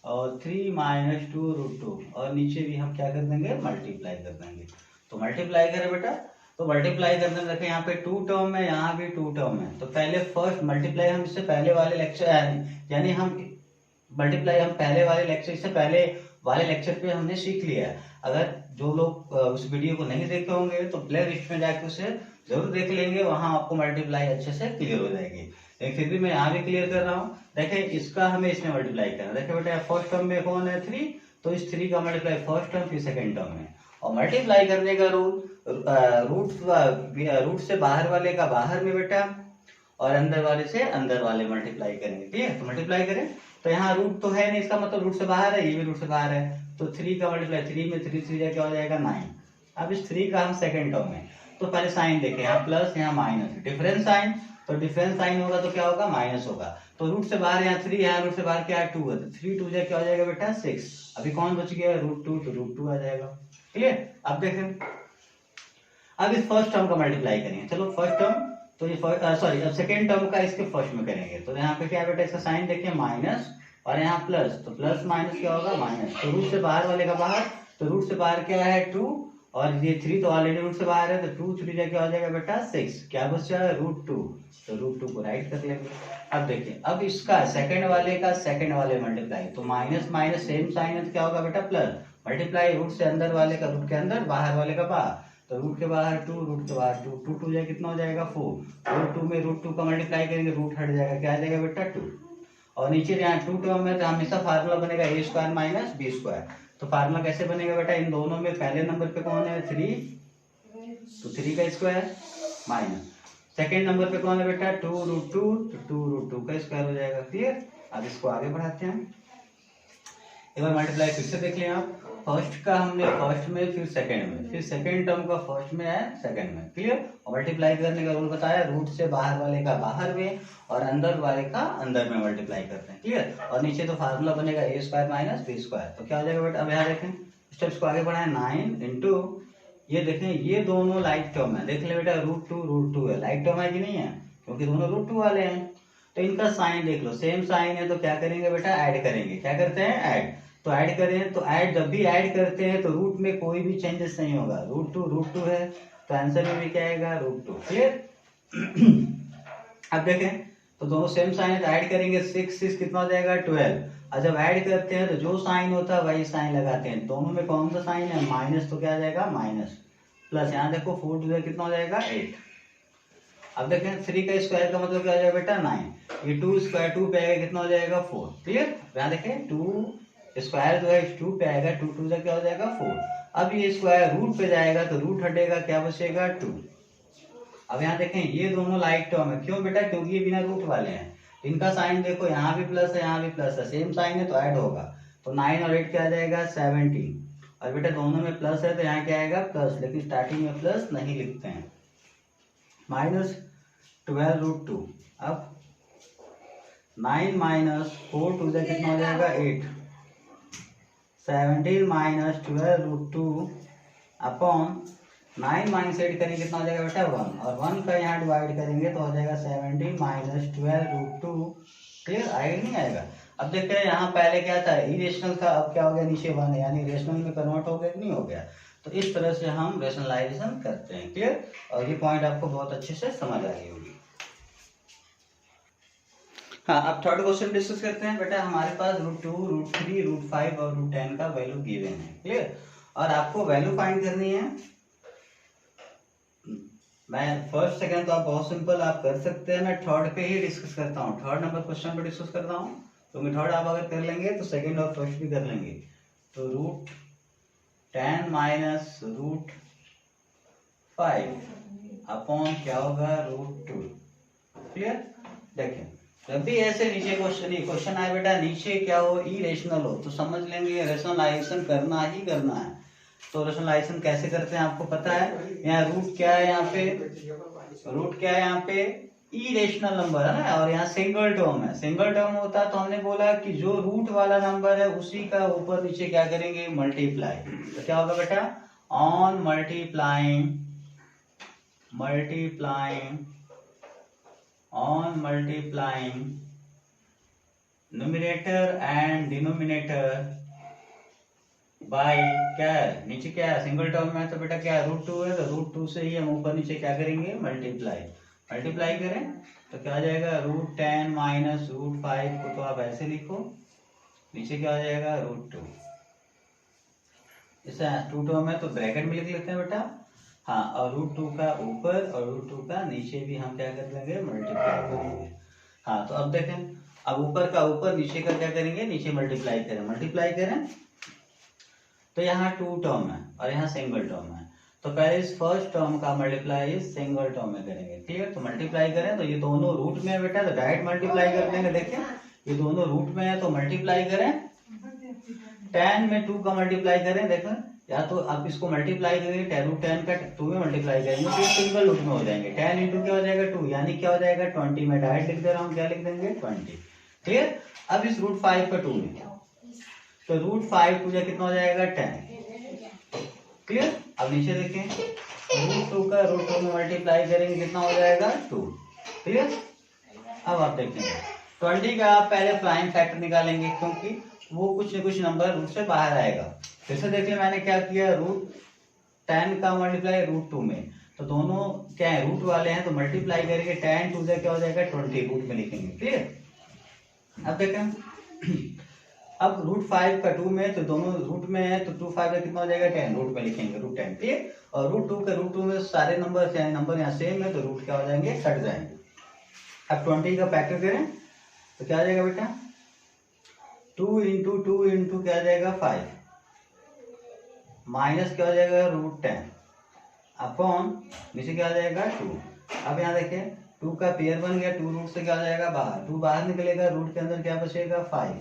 और 3 माइनस 2√2 और नीचे भी हम क्या कर देंगे मल्टीप्लाई कर देंगे। तो मल्टीप्लाई करें बेटा, तो मल्टीप्लाई करने में देखें यहाँ पे 2 टर्म है यहाँ भी 2 टर्म है, तो पहले फर्स्ट मल्टीप्लाई हम इससे पहले वाले लेक्चर यानी हम मल्टीप्लाई हम पहले वाले लेक्चर इससे पहले वाले लेक्चर पे हमने सीख लिया है। अगर जो लोग उस वीडियो को नहीं देखे होंगे तो प्ले लिस्ट में जाके उसे जरूर देख लेंगे, वहां आपको मल्टीप्लाई अच्छे से क्लियर हो जाएगी। लेकिन फिर भी मैं यहाँ भी क्लियर कर रहा हूँ। देखें इसका हमें इसमें मल्टीप्लाई करना, देखें बेटा फर्स्ट टर्म में कौन है 3, तो इस 3 का मल्टीप्लाई फर्स्ट टर्म फिर सेकेंड टर्म में, और मल्टीप्लाई करने का रूट से बाहर वाले का बाहर में बेटा और अंदर वाले से अंदर वाले मल्टीप्लाई करेंगे। ठीक है, तो मल्टीप्लाई करें तो यहाँ रूट तो है नहीं, इसका मतलब रूट से बाहर है, ये भी रूट से बाहर है, तो 3 का मल्टीप्लाई 3 में 3 3 क्या हो जाएगा 9। अब इस 3 का हम सेकंड टर्म में, तो पहले साइन देखें यहाँ प्लस यहाँ माइनस, डिफरेंस साइन, तो डिफरेंस साइन होगा तो क्या होगा माइनस होगा, तो रूट से बाहर यहाँ 3 यहाँ रूट से बाहर क्या है 2 है, तो 3 2 क्या हो जाएगा बेटा 6। अभी कौन बच गया √2, तो √2 आ जाएगा। ठीक है, अब देखें अब इस फर्स्ट टर्म का मल्टीप्लाई करेंगे, चलो फर्स्ट टर्म तो ये सॉरी अब सेकेंड टर्म का इसके फर्स्ट में करेंगे। तो यहाँ पे क्या है बेटा, इसका साइन देखिए माइनस और यहाँ प्लस, तो प्लस माइनस क्या होगा माइनस, तो रूट से बाहर वाले का बाहर, तो रूट से बाहर क्या है 2 और ये 3 तो ऑलरेडी रूट से बाहर है, तो 2 3 क्या हो जाएगा बेटा 6, क्या बच जाएगा √2, तो √2 को राइट कर लेंगे। अब देखिए अब इसका सेकंड वाले का सेकंड वाले मल्टीप्लाई, तो माइनस माइनस सेम साइन है तो क्या होगा बेटा प्लस, मल्टीप्लाई रूट से अंदर वाले का रूट के अंदर, बाहर वाले का बाहर, तो रूट के बाहर 2 रूट के बाहर 2 2 2 जाए कितना हो जाएगा 4, और 2 में √2 का मल्टीप्लाई करेंगे रूट हट जाएगा, क्या आ जाएगा बेटा 2, और नीचे यहाँ 2 टर्म है तो हमेशा फार्मूला बनेगा a² माइनस b²। तो फार्मूला कैसे बनेगा बेटा, इन दोनों में पहले नंबर पे कौन है 3, तो 3 का स्क्वायर माइनस, सेकेंड नंबर पे कौन है बेटा 2√2, तो 2√2 का स्क्वायर हो जाएगा। क्लियर, अब इसको आगे बढ़ाते हैं, एक बार मल्टीप्लाई फिर से देख लें आप, फर्स्ट का हमने फर्स्ट में, फिर सेकंड में, फिर सेकंड टर्म का फर्स्ट में है सेकंड में। क्लियर, और मल्टीप्लाई करने का रूल बताया, रूट से बाहर वाले का बाहर में और अंदर वाले का अंदर में मल्टीप्लाई करते हैं। क्लियर, और नीचे तो फार्मूला बनेगा a² माइनस b², तो क्या हो जाएगा बेटा, अब यहाँ देखें स्टेप्स को आगे बढ़ाएं, 9 इंटू ये देखें ये दोनों लाइक टर्म है, देख ले बेटा √2 है, लाइक टर्म है कि नहीं है, क्योंकि दोनों √2 वाले हैं, तो इनका साइन देख लो सेम साइन है, तो क्या करेंगे बेटा ऐड करेंगे, क्या करते हैं ऐड, तो ऐड करें, तो ऐड जब भी ऐड करते हैं तो रूट में कोई भी चेंजेस नहीं होगा, √2 है तो आंसर में भी क्या आएगा √2। क्लियर, अब देखें तो दोनों सेम साइन है तो ऐड करेंगे, 6 6 कितना हो जाएगा 12, और जब ऐड करते हैं तो जो साइन होता है वही साइन लगाते हैं, दोनों में कौन सा साइन है माइनस, तो क्या आ जाएगा माइनस, प्लस यहाँ देखो 4 2 कितना हो जाएगा 8। अब देखें 3 का स्क्वायर का मतलब क्या हो जाएगा बेटा 9, ये 2 स्क्वायर 2 पे आएगा कितना हो जाएगा 4। क्लियर, यहाँ देखें 2 स्क्वायर जो है 2 पे आएगा, 2 2 से क्या हो जाएगा 4, अब ये स्क्वायर रूट पे जाएगा तो रूट हटेगा, क्या बचेगा 2। अब यहाँ देखें ये दोनों लाइक टर्म है, क्यों बेटा, क्योंकि ये बिना रूट वाले हैं, इनका साइन देखो यहाँ भी प्लस है यहाँ भी प्लस है, सेम साइन है तो ऐड होगा, तो 9 और 8 क्या आ जाएगा 17, और बेटा दोनों में प्लस है तो यहाँ क्या आएगा प्लस, लेकिन स्टार्टिंग में प्लस नहीं लिखते हैं, माइनस 12√2, अब 9 माइनस 4 2 से कितना हो जाएगा 8, 17 माइनस 12√2 अपॉन 9 माइनस 8 करेंगे कितना हो जाएगा बेटा 1, और 1 का यहाँ डिवाइड करेंगे तो हो जाएगा 17 माइनस 12√2। क्लियर, आएगा नहीं आएगा। अब देखते हैं यहाँ पहले क्या था इरेशनल था, अब क्या हो गया नीचे 1 है, यानी रेशनल में कन्वर्ट हो गया कि नहीं हो गया, तो इस तरह से हम रेशनलाइजेशन करते हैं। क्लियर, और ये पॉइंट आपको बहुत अच्छे से समझ आ गई होगी। हाँ, अब थर्ड क्वेश्चन डिस्कस करते हैं। बेटा हमारे पास √2 √3 √5 और √10 का वैल्यू गिवन है। क्लियर, और आपको वैल्यू फाइंड करनी है। मैं फर्स्ट सेकंड तो आप बहुत सिंपल आप कर सकते हैं, मैं थर्ड पे ही डिस्कस करता हूँ, थर्ड नंबर क्वेश्चन पे डिस्कस करता हूँ, क्योंकि थर्ड आप अगर कर लेंगे तो सेकंड और फर्स्ट भी कर लेंगे। तो √10 माइनस √5 अपॉन क्या होगा √2। क्लियर, देखें जब भी ऐसे नीचे क्वेश्चन आए बेटा नीचे क्या हो इरेशनल हो तो समझ लेंगे रेशनलाइजेशन करना ही करना है। तो रेशनलाइजेशन कैसे करते हैं आपको पता है, यहाँ रूट क्या है, यहाँ पे रूट क्या है, यहाँ पे इरेशनल नंबर है ना, और यहाँ सिंगल टर्म है। सिंगल टर्म होता है तो हमने बोला कि जो रूट वाला नंबर है उसी का ऊपर नीचे क्या करेंगे मल्टीप्लाई, तो क्या होगा बेटा on multiplying on multiplying numerator and denominator by क्या है नीचे क्या है सिंगल टर्म में, तो बेटा क्या है √2 है, तो √2 से ही हम ऊपर नीचे क्या करेंगे मल्टीप्लाई करें तो क्या आ जाएगा √10 माइनस √5 को तो आप ऐसे लिखो, नीचे क्या आ जाएगा √2, इसे 2 टर्म है तो ब्रैकेट में लिख लेते हैं बेटा। हाँ, और √2 का ऊपर और √2 का नीचे भी हम क्या कर लेंगे मल्टीप्लाई करेंगे। हाँ, तो अब देखें अब ऊपर का ऊपर नीचे का क्या करेंगे नीचे मल्टीप्लाई करें तो यहाँ 2 टर्म है और यहाँ सिंगल टर्म है, तो पहले इस फर्स्ट टर्म का मल्टीप्लाई इस सिंगल टर्म में करेंगे। क्लियर, तो मल्टीप्लाई करें तो ये दोनों रूट में है बेटा, तो डायरेक्ट मल्टीप्लाई कर देंगे। देखें ये दोनों रूट में है तो मल्टीप्लाई करें, 10 में 2 का मल्टीप्लाई करें, देखो या तो आप इसको मल्टीप्लाई करेंगे 10 का 2 में मल्टीप्लाई करेंगे तो सिंगल रूट में हो जाएंगे, 10 इंटू क्या हो जाएगा 2 यानी क्या हो जाएगा 20 में डायरेक्ट लिख दे रहा हूँ, क्या लिख देंगे 20। क्लियर, अब इस √5 का 2 में तो √5 2 कितना हो जाएगा 10। क्लियर, अब नीचे देखें रूट टू का रूट टू में मल्टीप्लाई करेंगे कितना हो जाएगा 2। क्लियर। अब आप देखेंगे 20 का आप पहले प्राइम फैक्टर निकालेंगे क्योंकि वो कुछ न कुछ नंबर रूट से बाहर आएगा। फिर से देखिए मैंने क्या किया, रूट 10 का मल्टीप्लाई रूट 2 में, तो दोनों क्या है रूट वाले हैं तो मल्टीप्लाई करेंगे 10 2 से क्या हो जाएगा 20, रूट में लिखेंगे। क्लियर। अब देखें अब रूट 5 का 2 में, तो दोनों रूट में है तो 2 5 का कितना हो जाएगा 10, रूट में लिखेंगे रूट 10। क्लियर। और रूट 2 का रूट 2 में सारे नंबर यहाँ सेम है तो रूट क्या हो जाएंगे हट जाएंगे। अब 20 का फैक्टर करें तो क्या आ जाएगा बेटा 2 इंटू 2 इंटू क्या आ जाएगा 5 माइनस क्या हो जाएगा रूट 10 अपॉन नीचे क्या आ जाएगा 2। अब यहाँ देखें 2 का पेयर बन गया, 2 रूट से क्या हो जाएगा बाहर, 2 बाहर निकलेगा, रूट के अंदर क्या बचेगा 5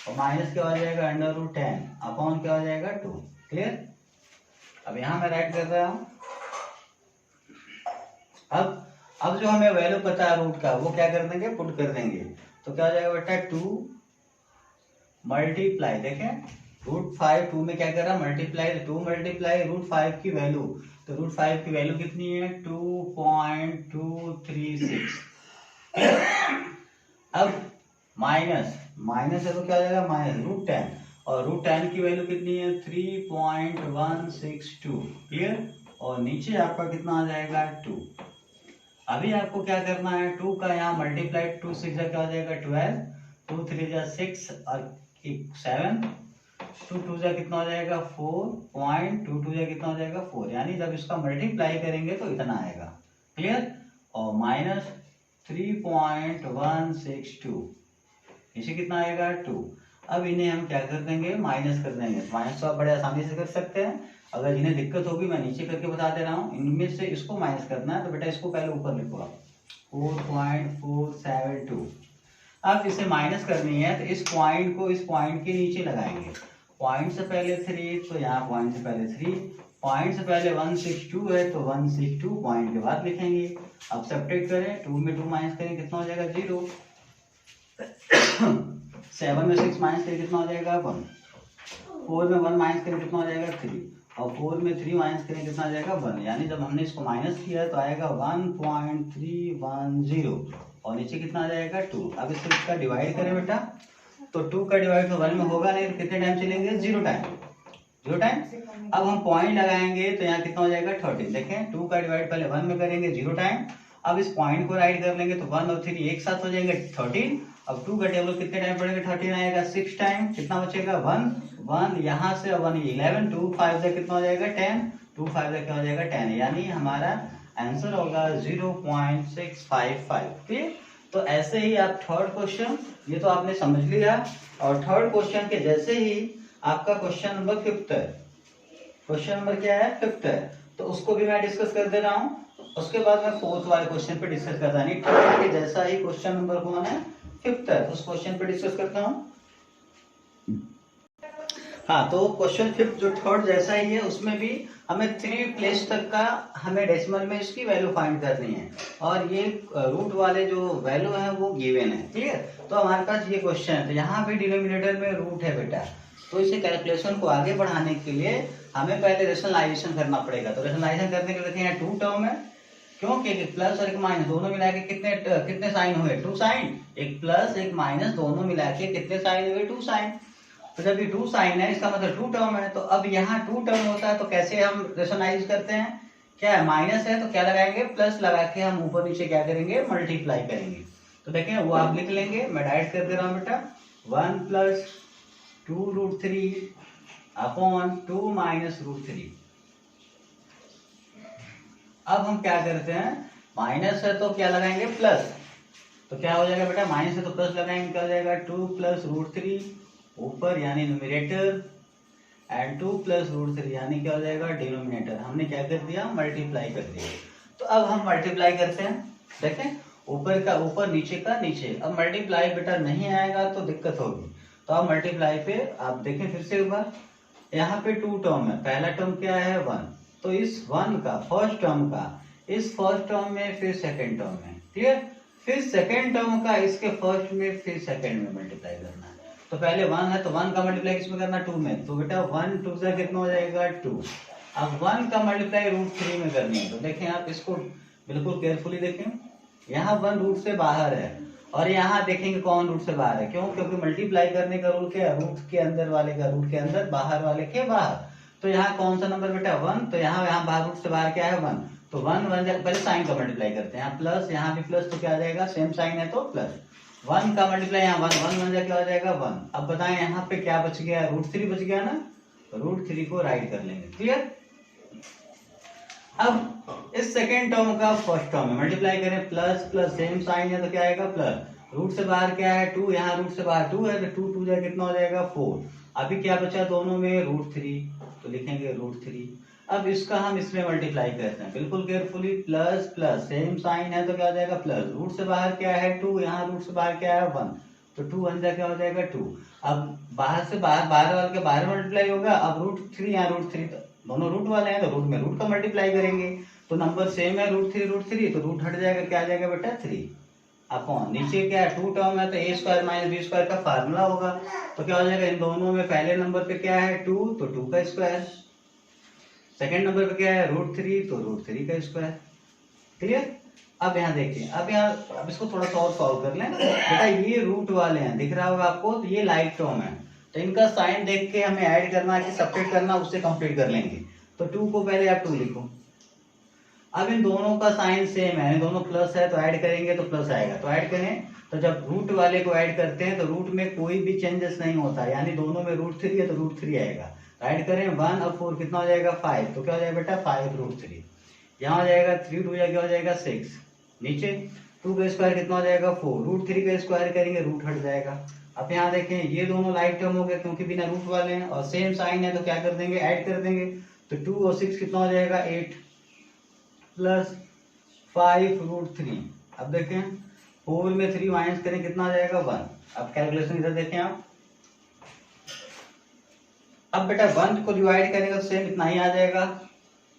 और माइनस क्या हो जाएगा अंडर रूट 10 अपॉन क्या हो जाएगा 2। क्लियर। अब यहाँ मैं राइट कर रहा हूँ। अब जो हमें वैल्यू पता है रूट का वो क्या कर देंगे पुट कर देंगे, तो क्या हो जाएगा बेटा 2 मल्टीप्लाई, देखें रूट 5 2 में क्या कर रहा है मल्टीप्लाई, 2 मल्टीप्लाई रूट 5 की वैल्यू, तो रूट 5 की वैल्यू कितनी है 2.236। अब माइनस है तो क्या हो जाएगा माइनस रूट 10 और रूट 10 की वैल्यू कितनी है 3.162। क्लियर। और नीचे आपका कितना आ जाएगा 2। अभी आपको क्या करना है 2 का यहाँ मल्टीप्लाई 2 6 क्या हो जाएगा 12, 2 3 जा 6 और 7, 2 2 जा कितना हो जाएगा 4.22 जा कितना हो जाएगा 4, यानी जब इसका मल्टीप्लाई करेंगे तो इतना आएगा। क्लियर। और माइनस 3.162 इसे कितना आएगा 2। अब इन्हें हम क्या कर देंगे माइनस कर देंगे, माइनस तो आप बड़े आसानी से कर सकते हैं, अगर जिन्हें दिक्कत होगी मैं नीचे करके बता दे रहा हूँ। इनमें से इसको माइनस करना है तो बेटा इसको पहले ऊपर लिखो आप 4.472। अब इसे माइनस करनी है तो इस पॉइंट को इस पॉइंट के नीचे लगाएंगे, पॉइंट से पहले 3 तो यहाँ पॉइंट से पहले 3, पॉइंट से पहले 162 है तो 162 पॉइंट के बाद लिखेंगे। अब सब्ट्रैक्ट करें 2 में 2 माइनस करें कितना हो जाएगा 0, 7 में 6 माइनस करें कितना हो जाएगा 1, 4 में 1 माइनस करें कितना हो जाएगा 3 और 4 में 3 माइनस करें कितना आ जाएगा 1, यानी जब हमने इसको माइनस किया तो आएगा 1.310 और नीचे कितना आ जाएगा 2। अब इसका डिवाइड करें बेटा तो 2 का डिवाइड तो 1 में होगा नहीं तो कितने टाइम चलेंगे 0 टाइम। अब हम पॉइंट लगाएंगे तो यहाँ कितना हो जाएगा 13। देखें 2 का डिवाइड पहले 1 में करेंगे 0 टाइम, अब इस पॉइंट को राइट कर लेंगे तो 1 और 3 एक साथ हो जाएंगे 13। अब 2 का टेबल कितने टाइम पड़ेगा 13 आएगा 6 टाइम, कितना बचेगा 1 यहाँ से 1 11, 2 5 से कितना हो जाएगा 10, 2 5 से क्या हो जाएगा 10, यानी हमारा आंसर होगा 0.655। ठीक। तो ऐसे ही आप थर्ड क्वेश्चन ये तो आपने समझ लिया, और थर्ड क्वेश्चन के जैसे ही आपका क्वेश्चन नंबर 5th है, क्वेश्चन नंबर क्या है 5th है, तो उसको भी मैं डिस्कस कर दे रहा हूँ। उसके बाद मैं 4th वाले क्वेश्चन पे डिस्कस करता है, थर्ड के जैसा ही क्वेश्चन नंबर कौन है 5th है, उस क्वेश्चन पे डिस्कस करता हूँ। हाँ, तो क्वेश्चन 5th जो थर्ड जैसा ही है उसमें भी हमें 3 प्लेस तक का हमें डेसिमल में इसकी वैल्यू फाइंड करनी है, और ये रूट वाले जो वैल्यू है वो गिवन है। क्लियर। तो हमारे पास ये क्वेश्चन है, तो यहाँ पे डिनोमिनेटर में रूट है बेटा, तो इसे कैलकुलेशन को आगे बढ़ाने के लिए हमें पहले रेशनलाइजेशन करना पड़ेगा। तो रेशनलाइजेशन करने के लिए देखिए यहाँ 2 टर्म है, क्योंकि एक प्लस और एक माइनस दोनों मिला के कितने साइन हुए 2 साइन, एक प्लस एक माइनस दोनों मिला के कितने साइन हुए 2 साइन। तो जब ये 2 साइन है इसका मतलब 2 टर्म है, तो अब यहाँ 2 टर्म होता है तो कैसे हम रेशनलाइज करते हैं, क्या है माइनस है तो क्या लगाएंगे प्लस लगा के हम ऊपर नीचे क्या करेंगे मल्टीप्लाई करेंगे। तो देखें वो आप लिख लेंगे, मैं डायरेक्ट कर दे रहा हूँ बेटा 1 + 2√3 अपॉन 2 - √3। अब हम क्या करते हैं माइनस है तो क्या लगाएंगे प्लस, तो क्या हो जाएगा बेटा माइनस है तो प्लस लगाएंगे, क्या हो जाएगा 2 + √3 ऊपर यानी न्यूमरेटर एंड 2 + √3 यानी क्या हो जाएगा डिनोमिनेटर। हमने क्या कर दिया मल्टीप्लाई कर दिया। तो अब हम मल्टीप्लाई करते हैं, देखें ऊपर का ऊपर नीचे का नीचे। अब मल्टीप्लाई बेटा नहीं आएगा तो दिक्कत होगी, तो अब मल्टीप्लाई पे आप देखें फिर से एक बार, यहाँ पे 2 टर्म है, पहला टर्म क्या है 1, तो इस 1 का फर्स्ट टर्म का इस फर्स्ट टर्म में फिर सेकेंड टर्म में, क्लियर, फिर सेकेंड टर्म का इसके फर्स्ट में फिर सेकेंड में मल्टीप्लाई करना है। तो पहले 1 है तो 1 का मल्टीप्लाई किसमें करना 2 में, तो बेटा 1 2 से कितना हो जाएगा 2, अब 1 का मल्टीप्लाई √3 में करनी है, तो देखें आप इसको बिल्कुल केयरफुली देखें। यहाँ 1 रूट से बाहर है और यहाँ देखेंगे कौन रूट से बाहर है, क्यों? क्योंकि मल्टीप्लाई करने का रूल क्या है? रूट के अंदर वाले का रूट के अंदर, बाहर वाले के बाहर। तो यहाँ कौन सा नंबर बेटा? 1। तो यहाँ बाहर रूट से बाहर क्या है? 1। तो 1 पहले साइन का मल्टीप्लाई करते हैं, प्लस, यहाँ भी प्लस, तो क्या आ जाएगा? सेम साइन है तो प्लस। 1 का मल्टीप्लाई यहाँ 1 1 क्या हो जाएगा? 1। अब बताएं यहाँ पे क्या बच गया? √3 बच गया ना, √3 को राइट कर लेंगे। क्लियर? अब इस सेकेंड टर्म का फर्स्ट टर्म में मल्टीप्लाई करें, प्लस प्लस सेम साइन है तो क्या आएगा? प्लस। रूट से बाहर क्या है? 2। यहाँ रूट से बाहर 2 है तो 2 2 कितना हो जाएगा? 4। अभी क्या बचा दोनों में? √3, तो लिखेंगे √3। अब इसका हम इसमें मल्टीप्लाई करते हैं, बिल्कुल carefully. Plus plus same sign है तो क्या हो जाएगा? प्लस। रूट से बाहर क्या है? 2। यहाँ रूट से बाहर क्या है? 1। तो 2 1 क्या हो जाएगा? 2। अब बाहर से बाहर, बाहर वाले के बाहर मल्टीप्लाई होगा। अब √3, यहाँ √3, दोनों रूट वाले हैं तो रूट में रूट का मल्टीप्लाई करेंगे, तो नंबर सेम है √3, तो रूट हट जाएगा, क्या आ जाएगा बेटा? 3 अपॉन, नीचे क्या है? 2 टर्म है तो a² - b² का फार्मूला होगा, तो क्या हो जाएगा? इन दोनों में पहले नंबर पे क्या है? 2, तो 2 का स्क्वायर। सेकेंड नंबर पे क्या है? √3, तो √3 का स्क्वायर। क्लियर? अब यहाँ देखिए, अब इसको थोड़ा सा और सॉल्व कर लें बेटा। ये रूट वाले हैं, दिख रहा होगा आपको, तो ये लाइक टर्म है, तो इनका साइन देख के हमें ऐड करना है कि सब्ट्रैक्ट करना, उससे कंप्लीट कर लेंगे। तो 2 को पहले आप 2 लिखो। अब इन दोनों का साइन सेम है, दोनों प्लस है, तो ऐड करेंगे तो प्लस आएगा, तो ऐड करें। तो जब रूट वाले को ऐड करते हैं तो रूट में कोई भी चेंजेस नहीं होता, यानी दोनों में √3 है तो √3 आएगा। तो ऐड करें 1 और 4 कितना हो जाएगा? 5। तो क्या हो जाएगा बेटा? 5√3। यहाँ हो जाएगा 3 2 क्या हो जाएगा? 6। नीचे 2 का स्क्वायर कितना हो जाएगा? 4। √3 का स्क्वायर करेंगे, रूट हट जाएगा। अब यहाँ देखें, ये दोनों लाइक टर्म हो गए क्योंकि बिना रूट वाले हैं, और सेम साइन है तो क्या कर देंगे? ऐड कर देंगे। तो 2 और 6 कितना हो जाएगा? 8 प्लस 5√3। अब देखें 4 में 3 माइनस करें, कितना आ जाएगा? 1। अब कैलकुलेशन इधर देखें आप। अब बेटा 1 को डिवाइड करेंगे तो सेम इतना ही आ जाएगा,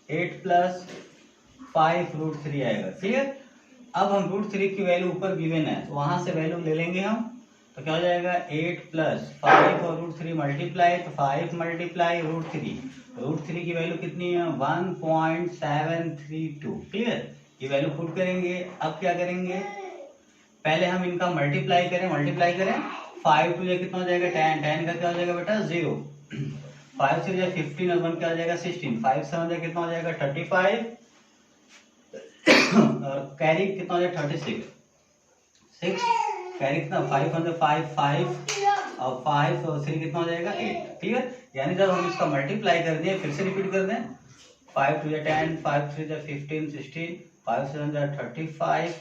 8 प्लस 5√3 आएगा। क्लियर? अब हम √3 की वैल्यू ऊपर गिवन है तो वहां से वैल्यू ले लेंगे हम, तो क्या हो जाएगा? 8 प्लस 5 और √3 मल्टीप्लाई, तो 5 मल्टीप्लाई √3, √3 की वैल्यू कितनी है? 1.732। क्लियर? ये वैल्यू पुट करेंगे। अब क्या करेंगे? पहले हम इनका मल्टीप्लाई करें, 5 2 कितना हो जाएगा? 10, 10 का क्या हो जाएगा बेटा? 0। 5 से 15 और 1 क्या हो जाएगा? 16। 5 से कितना हो जाएगा? 35 और कैरी कितना हो जाएगा? 36। 6 कैरी कितना? 5 5 और 5 और 3 कितना हो जाएगा? 8। क्लियर? यानी जब हम इसका मल्टीप्लाई कर दिए, फिर से रिपीट कर दें, 5 2 10, 5 3 15 16, 5 7 35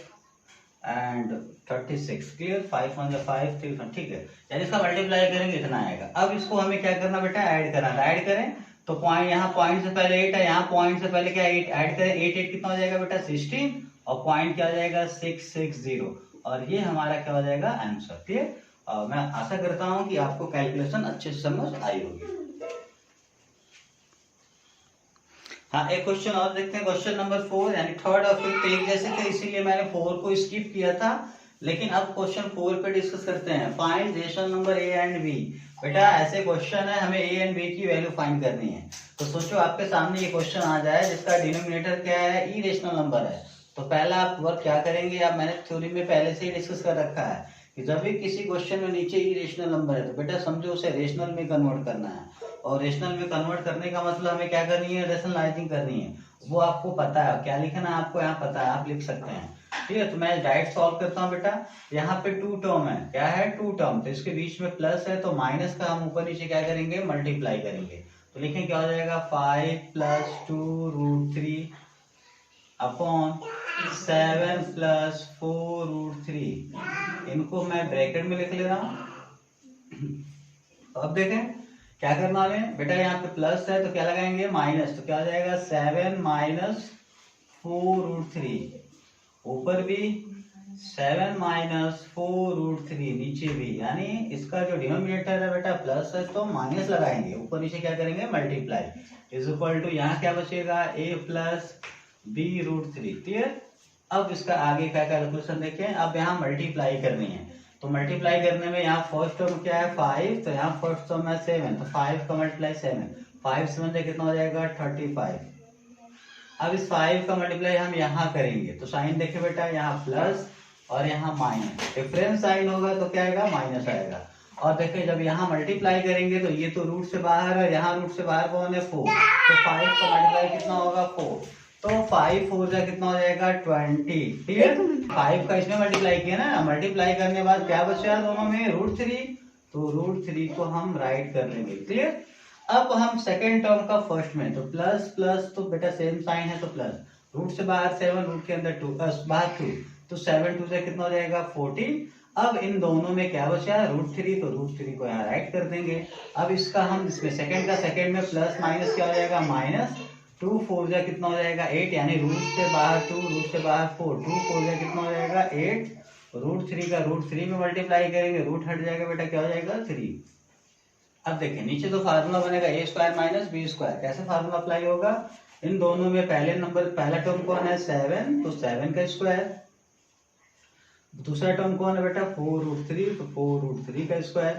एंड 36। क्लियर? 5 1 5 3, ठीक है। यानी इसका मल्टीप्लाई करेंगे इतना आएगा। अब इसको हमें क्या करना बेटा? ऐड करना था। ऐड करें तो पॉइंट, यहाँ पॉइंट से पहले 8 है, यहाँ पॉइंट से पहले क्या? 8 ऐड करें। 8 8 कितना हो जाएगा बेटा? 16 और पॉइंट क्या हो जाएगा? 660। और ये हमारा क्या हो जाएगा? आंसर। क्लियर? और मैं आशा करता हूं कि आपको कैलकुलेशन अच्छे से समझ आई होगी। हाँ, एक क्वेश्चन और देखते हैं, क्वेश्चन नंबर 4, यानी थर्ड और फिफ्थ एक जैसे थे, इसीलिए मैंने 4 को स्किप किया था। लेकिन अब क्वेश्चन 4 पे डिस्कस करते हैं। Find rational number A and B. बेटा ऐसे क्वेश्चन है, हमें ए एंड बी की वैल्यू फाइंड करनी है। तो सोचो आपके सामने ये क्वेश्चन आ जाए जिसका डिनोमिनेटर क्या है? इरेशनल नंबर है। तो पहला आप वर्क क्या करेंगे? आप, मैंने थ्योरी में पहले से ही डिस्कस कर रखा है कि जब भी किसी क्वेश्चन में नीचे इरेशनल नंबर है तो बेटा समझो उसे रेशनल में कन्वर्ट करना है। और रेशनल में कन्वर्ट करने का मतलब हमें क्या करनी है? रेशनलाइजिंग करनी है। वो आपको पता है, क्या लिखना है आपको यहाँ पता है, आप लिख सकते हैं। ठीक है, तो मैं डायरेक्ट सॉल्व करता हूँ बेटा। यहाँ पे 2 टर्म है, क्या है? 2 टर्म, तो इसके बीच में प्लस है तो माइनस का हम ऊपर नीचे क्या करेंगे? मल्टीप्लाई करेंगे। तो लिखें क्या हो जाएगा? 5 + 2√3 अपॉन 7 + 4√3। इनको मैं ब्रैकेट में लिख ले रहा हूं। अब देखें क्या करना है बेटा, यहाँ पे प्लस है तो क्या लगाएंगे? माइनस, तो क्या हो जाएगा? 7 - 4√3। ऊपर भी 7 - 4√3, नीचे भी, यानी इसका जो डिनोमिनेटर है बेटा प्लस है तो माइनस लगाएंगे, ऊपर नीचे क्या करेंगे? मल्टीप्लाई। इज इक्वल टू, यहाँ क्या बचेगा? a + b√3। क्लियर? अब इसका आगे का कैलकुलेशन देखें। अब यहाँ मल्टीप्लाई करनी है, तो मल्टीप्लाई करने में यहाँ फर्स्ट टर्म क्या है? 5, तो यहाँ फर्स्ट टर्म है 7, तो 5 का मल्टीप्लाई 7, 5 से 1 कितना हो जाएगा 35। अब इस 5 का मल्टीप्लाई हम यहाँ करेंगे तो साइन देखे बेटा, यहाँ प्लस और यहाँ माइनस, डिफरेंस साइन होगा तो क्या आएगा माइनस आएगा। और देखिए जब यहाँ मल्टीप्लाई करेंगे तो ये तो रूट से बाहर है, यहाँ रूट से बाहर कौन है 4, तो 5 का मल्टीप्लाई कितना होगा 4, तो 5 4 जा कितना हो जाएगा 20। ठीक है, 5 का इसमें मल्टीप्लाई किया ना, मल्टीप्लाई करने के बाद क्या बचा दोनों में √3, तो √3 को हम राइट कर लेंगे। क्लियर। अब हम सेकेंड टर्म का फर्स्ट में, तो प्लस प्लस तो बेटा सेम साइन है तो प्लस, रूट से बाहर 7, रूट के अंदर 2, बाहर 2, तो 7 2 से कितना हो जाएगा 14। अब इन दोनों में क्या बचा √3, तो √3 को यहाँ राइट कर देंगे। अब इसका हम इसमें सेकेंड का सेकेंड में प्लस माइनस क्या हो जाएगा माइनस, 2 4 जा कितना हो जाएगा 8, यानी रूट से बाहर 2, रूट से बाहर 4, 2 4 जा कितना हो जाएगा 8, √3 का √3 में मल्टीप्लाई करेंगे, रूट हट जाएगा बेटा क्या हो जाएगा 3। अब देखिए नीचे तो फार्मूला बनेगा a² - b², कैसे फार्मूला अप्लाई होगा, इन दोनों में पहले नंबर पहला टर्म कौन है 7, तो 7 का स्क्वायर, दूसरा टर्म कौन है बेटा 4√3, तो 4√3 का स्क्वायर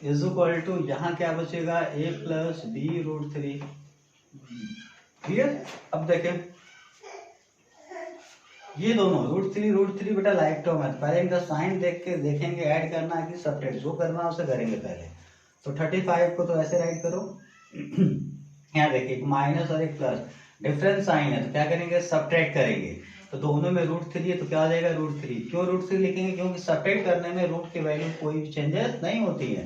इज इक्वल टू यहाँ क्या बचेगा a + b√3। क्लियर। अब देखें ये दोनों √3 बेटा लाइक टर्म है, तो पहले इनका साइन देख के देखेंगे ऐड करना है कि सब्ट्रैक्ट, जो करना है उसे करेंगे पहले। तो 35 को तो ऐसे राइट करो यहाँ देखिए एक माइनस और एक प्लस, डिफरेंस साइन है तो क्या करेंगे सब्ट्रैक्ट करेंगे, तो दोनों में √3 है तो क्या हो जाएगा √3। क्यों √3 लिखेंगे, क्योंकि सब्ट्रैक्ट करने में रूट की वैल्यू कोई भी चेंजेस नहीं होती है।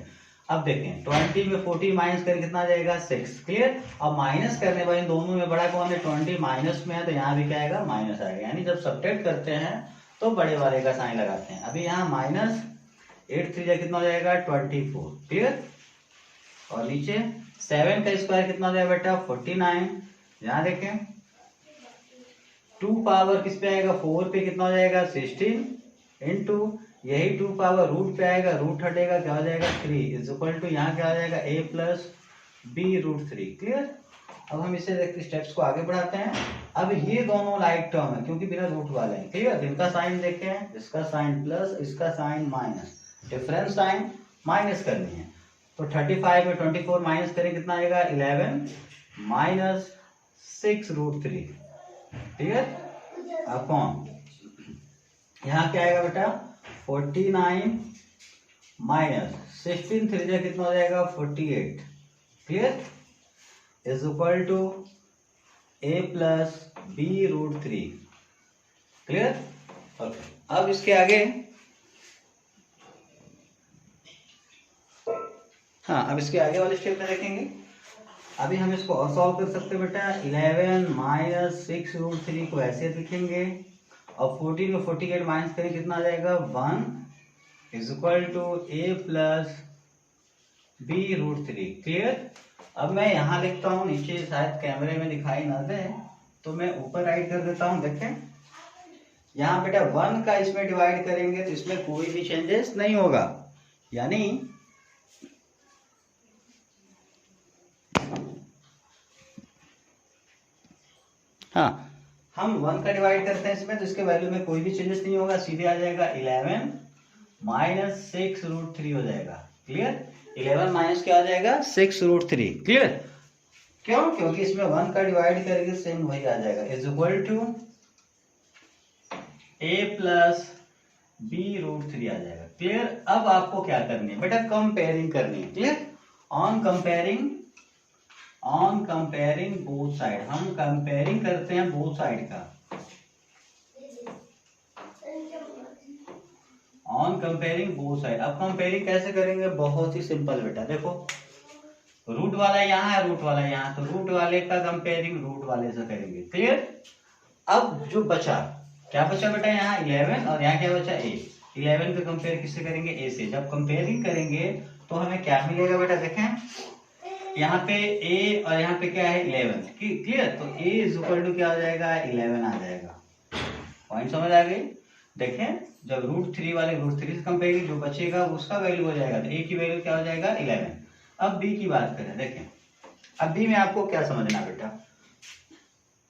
अब देखें 20 में 40 माइनस करें कितना आ जाएगा 6। क्लियर। अब माइनस करने पर इन दोनों में बड़ा कौन है 20 माइनस में है, तो यहाँ भी क्या आएगा माइनस आएगा, यानी जब सब्ट्रैक्ट करते हैं तो बड़े वाले का साइन लगाते हैं। अभी यहाँ माइनस 8 3 कितना हो जाएगा 24। क्लियर। और नीचे 7 का स्क्वायर कितना हो जाएगा बेटा 49। यहाँ देखें 2 पावर किस पे आएगा 4 पे कितना हो जाएगा 16 इंटू यही 2 पावर रूट पे आएगा, रूट हटेगा क्या हो जाएगा 3 इज इक्वल टू यहाँ क्या हो जाएगा a + b√3। क्लियर। अब हम इसे देखते स्टेप्स को आगे बढ़ाते हैं। अब ये दोनों लाइक टर्म है क्योंकि बिना रूट वाले हैं। क्लियर। इनका साइन देखें, इसका साइन प्लस इसका sign minus, difference sign minus करनी है। तो 35 में 24 माइनस करें कितना आएगा 11 माइनस 6√3। क्लियर। अपॉन यहाँ क्या आएगा बेटा 49 माइनस 16 3 कितना हो जाएगा 48। Clear. Is equal to a + b√3। Clear. अब इसके आगे अब इसके आगे वाले स्टेप में देखेंगे। अभी हम इसको और सॉल्व कर सकते हैं बेटा। 11 माइनस 6√3 को ऐसे लिखेंगे और 14 में 48 माइनस करें कितना आ जाएगा 1 is equal to a + b√3। Clear. अब मैं यहाँ लिखता हूँ, नीचे शायद कैमरे में दिखाई ना दे तो मैं ऊपर राइट कर देता हूँ। देखें यहाँ बेटा 1 का इसमें डिवाइड करेंगे तो इसमें कोई भी चेंजेस नहीं होगा, यानी हम 1 का डिवाइड करते हैं इसमें तो इसके वैल्यू में कोई भी चेंजेस नहीं होगा, सीधे आ जाएगा 11 माइनस 6√3 हो जाएगा। क्लियर। 11 माइनस क्या आ जाएगा 6√3। क्लियर। क्यों, क्योंकि इसमें 1 का डिवाइड करेंगे सेम वही आ जाएगा is equal to a + b√3 आ जाएगा। क्लियर। अब आपको क्या करनी है बेटा कंपेयरिंग करनी है। Clear. On comparing both side, हम कंपेयरिंग करते हैं बोथ साइड का। On comparing both side. अब कंपेयरिंग कैसे करेंगे, बहुत ही सिंपल बेटा। देखो रूट वाला यहाँ है, रूट वाला यहाँ, तो रूट वाले का कंपेयरिंग रूट वाले से करेंगे। क्लियर। अब जो बचा क्या बचा बेटा यहाँ 11 और यहाँ क्या बचा a। 11 का कंपेयर किससे करेंगे a से। जब कंपेयरिंग करेंगे तो हमें क्या मिलेगा बेटा, देखें यहाँ पे a और यहाँ पे क्या है 11। क्लियर। तो a इज इक्वल टू क्या हो जाएगा 11 आ जाएगा। पॉइंट समझ आ गई। देखें जब √3 वाले √3 से कंपेयर जो बचेगा उसका वैल्यू हो जाएगा, तो a की वैल्यू क्या हो जाएगा 11। अब b की बात करें। देखें अब b में आपको क्या समझना बेटा,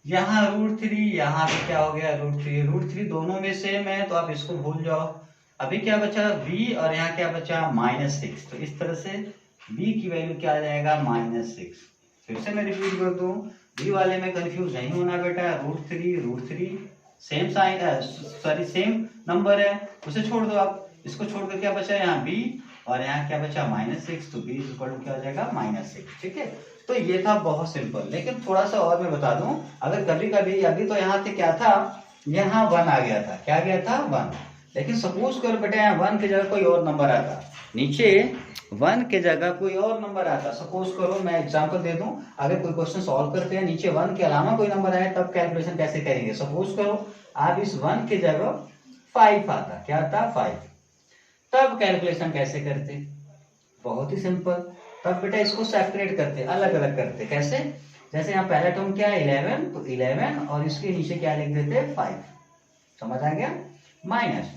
यहाँ √3 यहाँ पे क्या हो गया √3 दोनों में सेम है तो आप इसको भूल जाओ। अभी क्या बचा b और यहाँ क्या बचा -6। तो इस तरह से b की वैल्यू क्या आ जाएगा -6। फिर से मैं रिपीट कर दूं, b वाले में कंफ्यूज नहीं होना बेटा, √3 same sign sorry same number है, उसे छोड़ दो आप। इसको छोड़कर क्या बचा यहाँ b और यहाँ क्या बचा -6, तो b इक्वल टू क्या हो जाएगा -6। ठीक है, तो ये था बहुत सिंपल। लेकिन थोड़ा सा और मैं बता दूं, अगर कभी कभी अभी तो यहाँ से क्या था, यहाँ 1 आ गया था, क्या गया था 1, लेकिन सपोज करो बेटा यहाँ 1 की जगह कोई और नंबर आता, नीचे 1 के जगह कोई और नंबर आता। सपोज करो मैं एग्जांपल दे दूं, अगर कोई क्वेश्चन सॉल्व करते हैं नीचे 1 के अलावा कोई नंबर आए, तब कैलकुलेशन कैसे करेंगे। सपोज करो आप इस 1 के जगह 5 आता, क्या आता 5, तब कैलकुलेशन कैसे करते, बहुत ही सिंपल। तब बेटा इसको सेपरेट करते, अलग अलग करते। कैसे, जैसे यहाँ पहला टर्म क्या है 11, तो 11 और इसके नीचे क्या लिख देते 5, समझ आ गया, माइनस।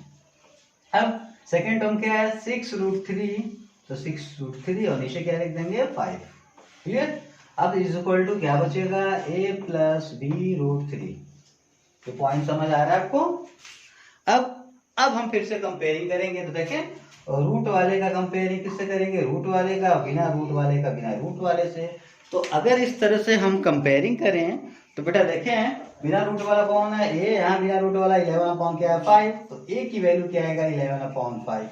अब सेकेंड टर्म क्या है 6√3, तो 6√3 और नीचे क्या लिख देंगे 5, क्लियर। अब इज इक्वल टू क्या बचेगा a + b√3। तो पॉइंट समझ आ रहा है आपको। अब हम फिर से कंपेयरिंग करेंगे, तो देखें रूट वाले का कंपेयरिंग किससे करेंगे, रूट वाले का, बिना रूट वाले का बिना रूट वाले से। तो अगर इस तरह से हम कंपेयरिंग करें तो बेटा देखें बिना रूट वाला कौन है a, यहाँ बिना रूट वाला 11 क्या है 5, तो a की वैल्यू क्या आएगा 11/5,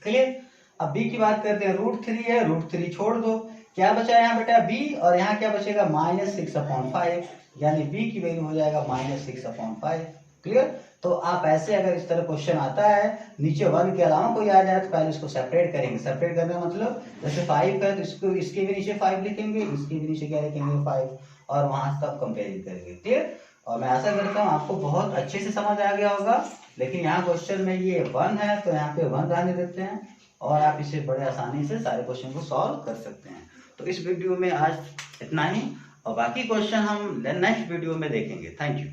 क्लियर। अब b की बात करते हैं, √3 है, √3 छोड़ दो, क्या बचा यहाँ बेटा b, और यहाँ क्या बचेगा -6/5, यानी b की वैल्यू हो जाएगा -6/5, क्लियर। तो आप ऐसे अगर इस तरह क्वेश्चन आता है नीचे 1 के अलावा कोई आ जाए तो पहले इसको सेपरेट करेंगे। सेपरेट करने का मतलब जैसे 5 है तो इसको इसके भी नीचे 5 लिखेंगे, इसके भी नीचे क्या लिखेंगे 5, और वहां से तब कंपेयरिंग करेंगे, क्लियर। और मैं आशा करता हूँ आपको बहुत अच्छे से समझ आ गया होगा। लेकिन यहाँ क्वेश्चन में ये 1 है तो यहाँ पे 1 रहने देते हैं, और आप इसे बड़े आसानी से सारे क्वेश्चन को सॉल्व कर सकते हैं। तो इस वीडियो में आज इतना ही, और बाकी क्वेश्चन हम नेक्स्ट वीडियो में देखेंगे। Thank you.